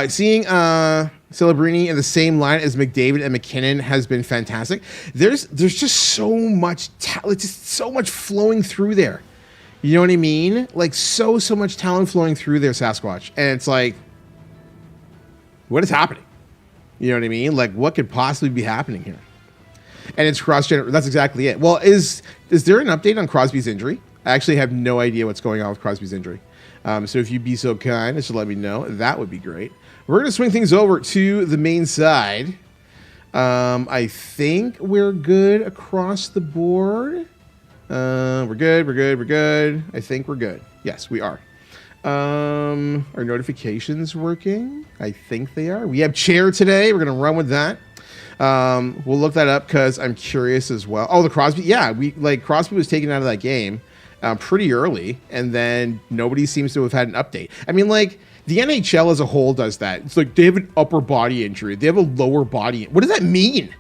S6: Seeing Celebrini in the same line as McDavid and McKinnon has been fantastic. There's just so much talent, just so much flowing through there. You know what I mean? Like so much talent flowing through there, Sasquatch. And it's like, what is happening? You know what I mean? Like what could possibly be happening here? And it's cross-gender. That's exactly it. Well, is there an update on Crosby's injury? I actually have no idea what's going on with Crosby's injury. So if you'd be so kind as to let me know, that would be great. We're going to swing things over to the main side. I think we're good across the board. We're good. I think we're good. Yes, we are. Are notifications working? I think they are. We have chair today. We're going to run with that. We'll look that up because I'm curious as well. Oh, the Crosby. Yeah, Crosby was taken out of that game pretty early, and then nobody seems to have had an update. I mean, like, the NHL as a whole does that. It's like they have an upper body injury. They have a lower body. What does that mean?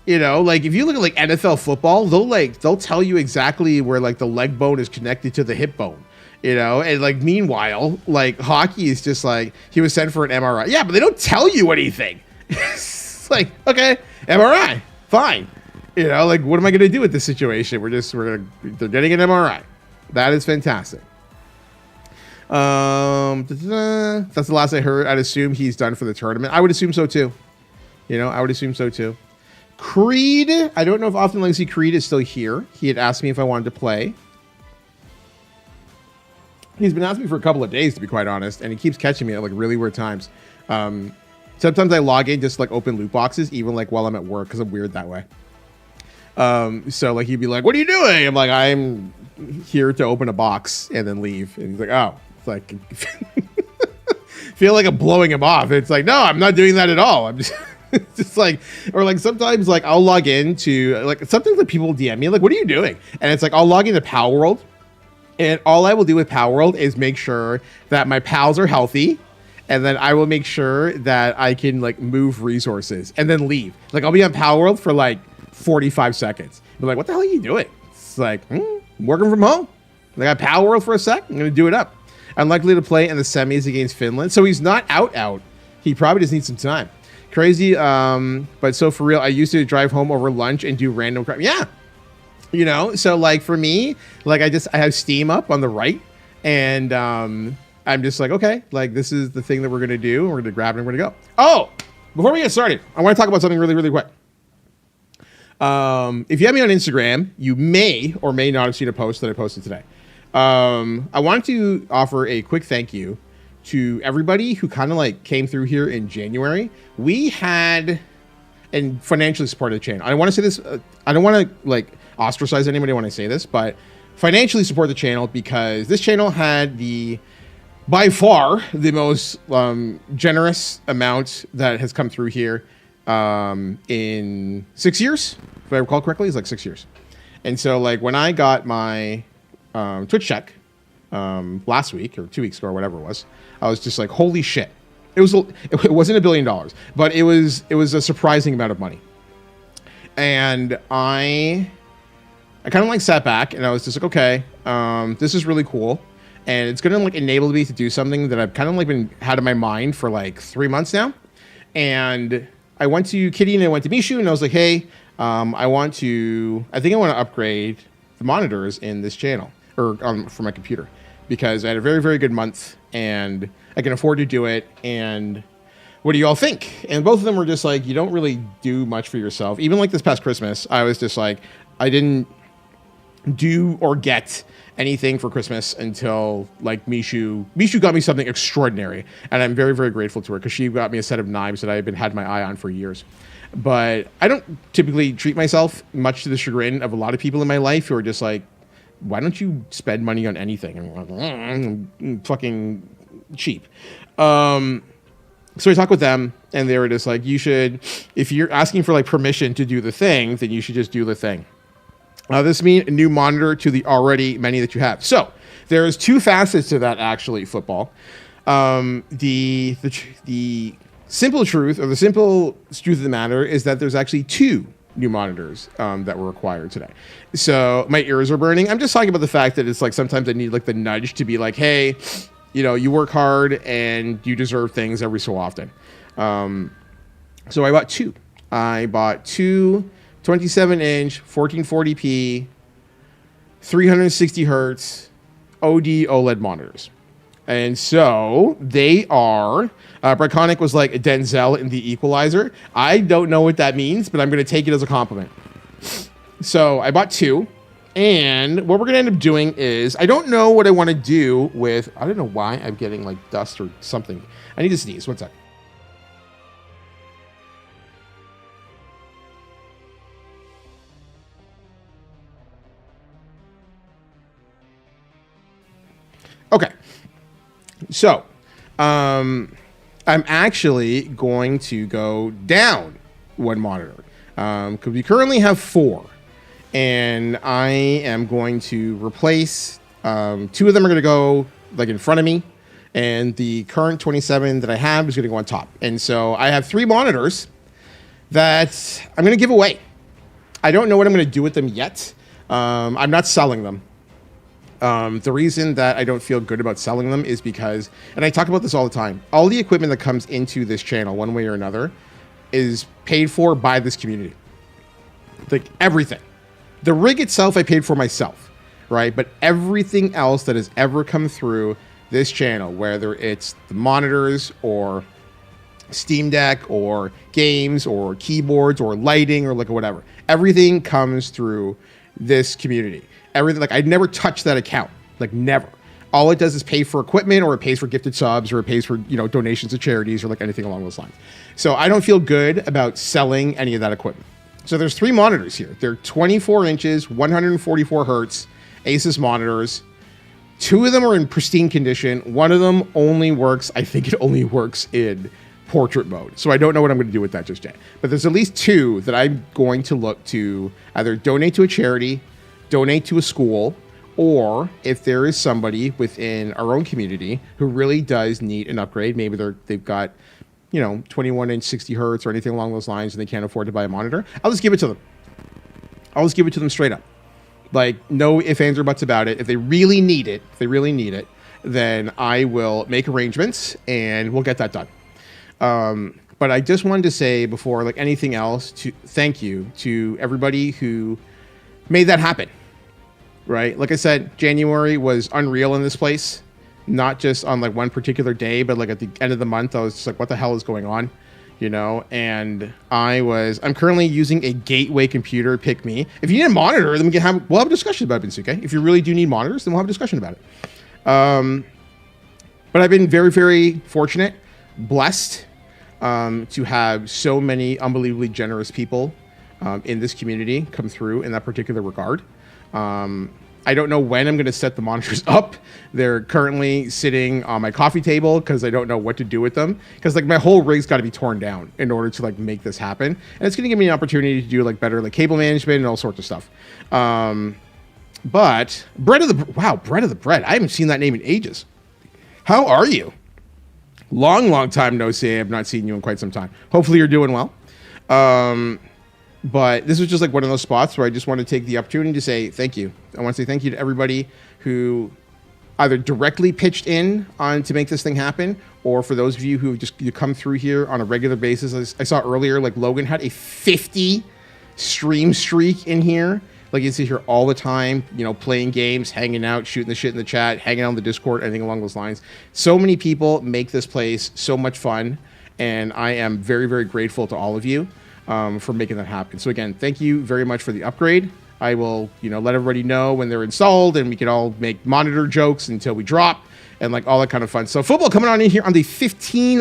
S6: You know, like if you look at like NFL football, they'll tell you exactly where like the leg bone is connected to the hip bone. You know, and like meanwhile, like hockey is just like he was sent for an MRI. Yeah, but they don't tell you anything. It's like, okay, MRI, fine. You know, like what am I gonna do with this situation? They're getting an MRI. That is fantastic. That's the last I heard. I'd assume he's done for the tournament. I would assume so too. You know, I would assume so too. Creed, I don't know if Often Legacy Creed is still here. He had asked me if I wanted to play. He's been asking me for a couple of days, to be quite honest, and he keeps catching me at like really weird times. Sometimes I log in just like open loot boxes, even like while I'm at work, because I'm weird that way. So like he'd be like, "What are you doing?" I'm like, "I'm here to open a box and then leave." And he's like, "Oh," it's like feel like I'm blowing him off. It's like, no, I'm not doing that at all. I'm just just like, or like sometimes like I'll log into like sometimes like people DM me like, "What are you doing?" And it's like I'll log into Power World, and all I will do with Power World is make sure that my pals are healthy. And then I will make sure that I can like move resources and then leave. Like I'll be on Power World for like 45 seconds. Be like, what the hell are you doing? It's like, I'm working from home. I got Power World for a sec. I'm going to do it up. I'm likely to play in the semis against Finland. So he's not out. He probably just needs some time. Crazy. But so for real, I used to drive home over lunch and do random crap. Yeah. You know, so like for me, like I have Steam up on the right and, I'm just like, okay, like this is the thing that we're going to do. We're going to grab it and we're going to go. Oh, before we get started, I want to talk about something really, really quick. If you have me on Instagram, you may or may not have seen a post that I posted today. I wanted to offer a quick thank you to everybody who kind of like came through here in January. We had and financially supported the channel. I want to say this. I don't want to like ostracize anybody when I say this, but financially support the channel because this channel had by far the most generous amount that has come through here in 6 years, if I recall correctly. It's like 6 years. And so like when I got my Twitch check last week or 2 weeks ago or whatever it was, I was just like, holy shit. It wasn't $1 billion, but it was a surprising amount of money. And I kind of like sat back and I was just like, okay, this is really cool. And it's going to like enable me to do something that I've kind of like been had in my mind for like 3 months now. And I went to Kitty and I went to Mishu and I was like, hey, I think I want to upgrade the monitors in this channel or for my computer because I had a very, very good month and I can afford to do it. And what do you all think? And both of them were just like, you don't really do much for yourself. Even like this past Christmas, I was just like, I didn't do or get anything for Christmas until like Mishu got me something extraordinary, and I'm very, very grateful to her because she got me a set of knives that I've had my eye on for years. But I don't typically treat myself much to the chagrin of a lot of people in my life who are just like, why don't you spend money on anything? And I'm like, fucking cheap. So I talked with them and they were just like, you should, if you're asking for like permission to do the thing, then you should just do the thing. This means a new monitor to the already many that you have. So there's two facets to that actually, football. The simple truth, or the simple truth of the matter, is that there's actually two new monitors that were required today. So my ears are burning. I'm just talking about the fact that it's like sometimes I need like the nudge to be like, hey, you know, you work hard and you deserve things every so often. So I bought two. I bought two 27-inch, 1440p, 360 hertz OD OLED monitors. And so they are, Briconic was like Denzel in The Equalizer. I don't know what that means, but I'm going to take it as a compliment. So I bought two. And what we're going to end up doing is, I don't know what I want to do with, I don't know why I'm getting like dust or something. I need to sneeze. 1 sec. Okay, so I'm actually going to go down one monitor because we currently have 4, and I am going to replace 2 of them are going to go like in front of me, and the current 27 that I have is going to go on top. And so I have 3 monitors that I'm going to give away. I don't know what I'm going to do with them yet. I'm not selling them. The reason that I don't feel good about selling them is because, and I talk about this all the time, all the equipment that comes into this channel one way or another is paid for by this community. Like everything. The rig itself I paid for myself, right? But everything else that has ever come through this channel, whether it's the monitors or Steam Deck or games or keyboards or lighting or like whatever, everything comes through this community. Everything, like I'd never touched that account, like never. All it does is pay for equipment, or it pays for gifted subs, or it pays for, donations to charities, or like anything along those lines. So I don't feel good about selling any of that equipment. So there's 3 monitors here. They're 24 inches, 144 hertz Asus monitors. 2 of them are in pristine condition. One of them only works, I think it only works in portrait mode. So I don't know what I'm going to do with that just yet. But there's at least 2 that I'm going to look to either donate to a charity, donate to a school, or if there is somebody within our own community who really does need an upgrade, maybe they've got 21 inch 60 hertz or anything along those lines and they can't afford to buy a monitor, I'll just give it to them. I'll just give it to them straight up. Like, no ifs, ands, or buts about it. If they really need it, then I will make arrangements and we'll get that done. But I just wanted to say before like anything else, to thank you to everybody who made that happen. Right? Like I said, January was unreal in this place. Not just on like one particular day, but like at the end of the month, I was just like, what the hell is going on? And I'm currently using a Gateway computer, pick me. If you need a monitor, then we'll have a discussion about it, Binsuke. If you really do need monitors, then we'll have a discussion about it. But I've been very, very fortunate, blessed, to have so many unbelievably generous people, in this community come through in that particular regard. I don't know when I'm going to set the monitors up. They're currently sitting on my coffee table because I don't know what to do with them. Because like my whole rig's got to be torn down in order to like make this happen. And it's going to give me an opportunity to do like better like cable management and all sorts of stuff. But Bread of the Bread. I haven't seen that name in ages. How are you? Long time no see. I've not seen you in quite some time. Hopefully you're doing well. But this was just like one of those spots where I just want to take the opportunity to say thank you. I want to say thank you to everybody who either directly pitched in on to make this thing happen, or for those of you who you come through here on a regular basis. I saw earlier, like Logan had a 50 stream streak in here. Like you see here all the time, playing games, hanging out, shooting the shit in the chat, hanging out on the Discord, anything along those lines. So many people make this place so much fun, and I am very, very grateful to all of you. For making that happen. So again, thank you very much for the upgrade. I will, let everybody know when they're installed, and we can all make monitor jokes until we drop and like all that kind of fun. So football coming on in here on the 15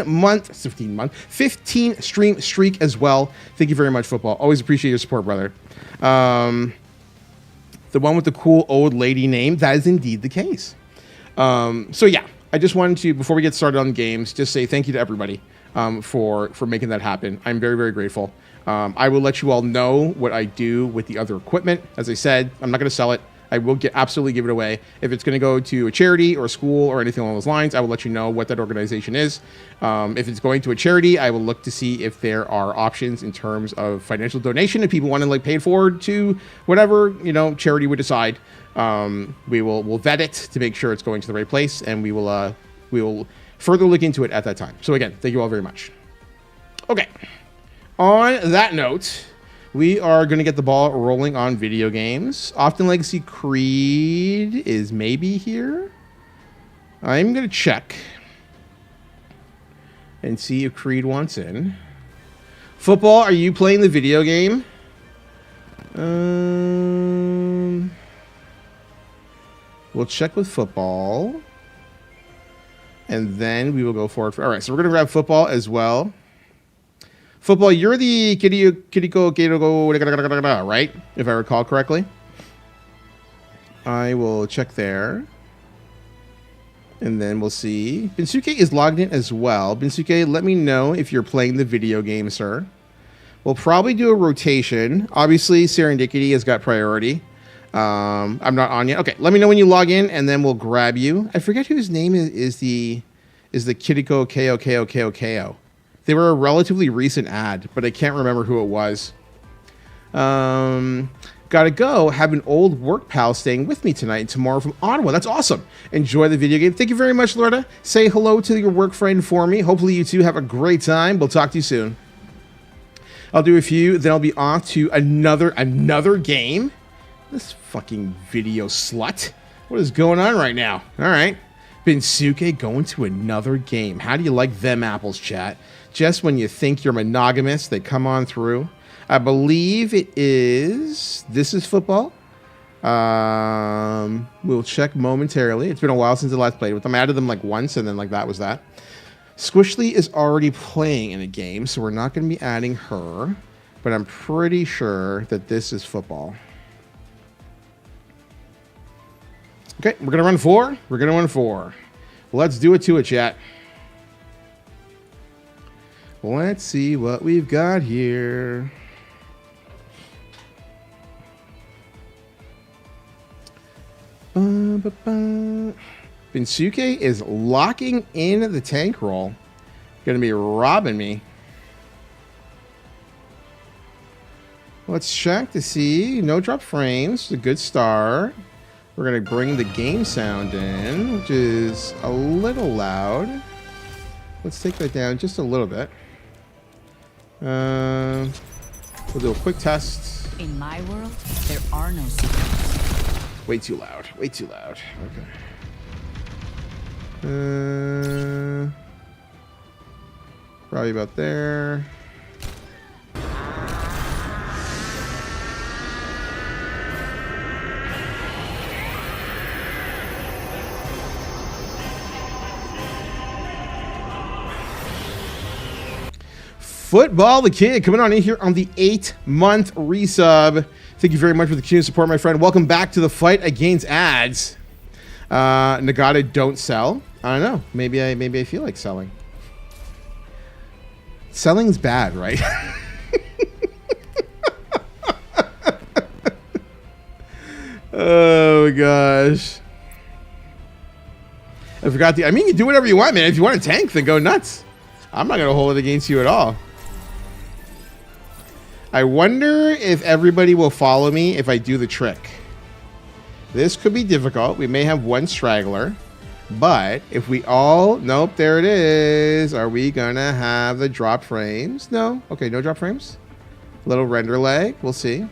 S6: stream streak as well. Thank you very much, football. Always appreciate your support, brother. The one with the cool old lady name, that is indeed the case. So yeah, I just wanted to, before we get started on the games, just say thank you to everybody for making that happen. I'm very, very grateful. I will let you all know what I do with the other equipment. As I said, I'm not going to sell it. I will absolutely give it away. If it's going to go to a charity or a school or anything along those lines, I will let you know what that organization is. If it's going to a charity, I will look to see if there are options in terms of financial donation. If people want to like pay it forward to whatever, charity would decide, we'll vet it to make sure it's going to the right place, and we will further look into it at that time. So again, thank you all very much. Okay. On that note, we are going to get the ball rolling on video games. Often Legacy Creed is maybe here. I'm going to check and see if Creed wants in. Football, are you playing the video game? We'll check with football. And then we will go forward. All right, so we're going to grab football as well. Football, you're the Kiriko, right? If I recall correctly. I will check there. And then we'll see. Binsuke is logged in as well. Binsuke, let me know if you're playing the video game, sir. We'll probably do a rotation. Obviously, Serendipity has got priority. I'm not on yet. Okay, let me know when you log in, and then we'll grab you. I forget whose name is the Kiriko KO. They were a relatively recent ad, but I can't remember who it was. Gotta go. Have an old work pal staying with me tonight and tomorrow from Ottawa. That's awesome. Enjoy the video game. Thank you very much, Loretta. Say hello to your work friend for me. Hopefully you two have a great time. We'll talk to you soon. I'll do a few, then I'll be off to another game. This fucking video slut. What is going on right now? All right. Binsuke going to another game. How do you like them apples, chat? Just when you think you're monogamous, they come on through. I believe it is... This is football. We'll check momentarily. It's been a while since I last played with them. I added them like once, and then like that was that. Squishly is already playing in a game, so we're not going to be adding her. But I'm pretty sure that this is football. Okay, we're going to run 4. We're going to run 4. Let's do it to it, chat. Let's see what we've got here. Binsuke is locking in the tank roll. Gonna be robbing me. Let's check to see. No drop frames. A good start. We're gonna bring the game sound in, which is a little loud. Let's take that down just a little bit. We'll do a quick test.
S9: In my world, there are no secrets.
S6: Way too loud. Way too loud. Okay. Probably about there. Football the Kid coming on in here on the 8-month resub. Thank you very much for the continued support, my friend. Welcome back to the fight against ads. Nagata don't sell. I don't know. Maybe I feel like selling. Selling's bad, right? Oh gosh. I forgot the. I mean, you do whatever you want, man. If you want to tank, then go nuts. I'm not gonna hold it against you at all. I wonder if everybody will follow me if I do the trick. This could be difficult. We may have one straggler. But if we all... Nope, there it is. Are we going to have the drop frames? No. Okay, no drop frames. Little render lag. We'll see.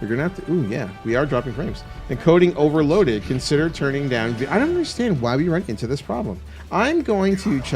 S6: You're going to have to... Ooh, yeah. We are dropping frames. Encoding overloaded. Consider turning down... I don't understand why we run into this problem. I'm going to check...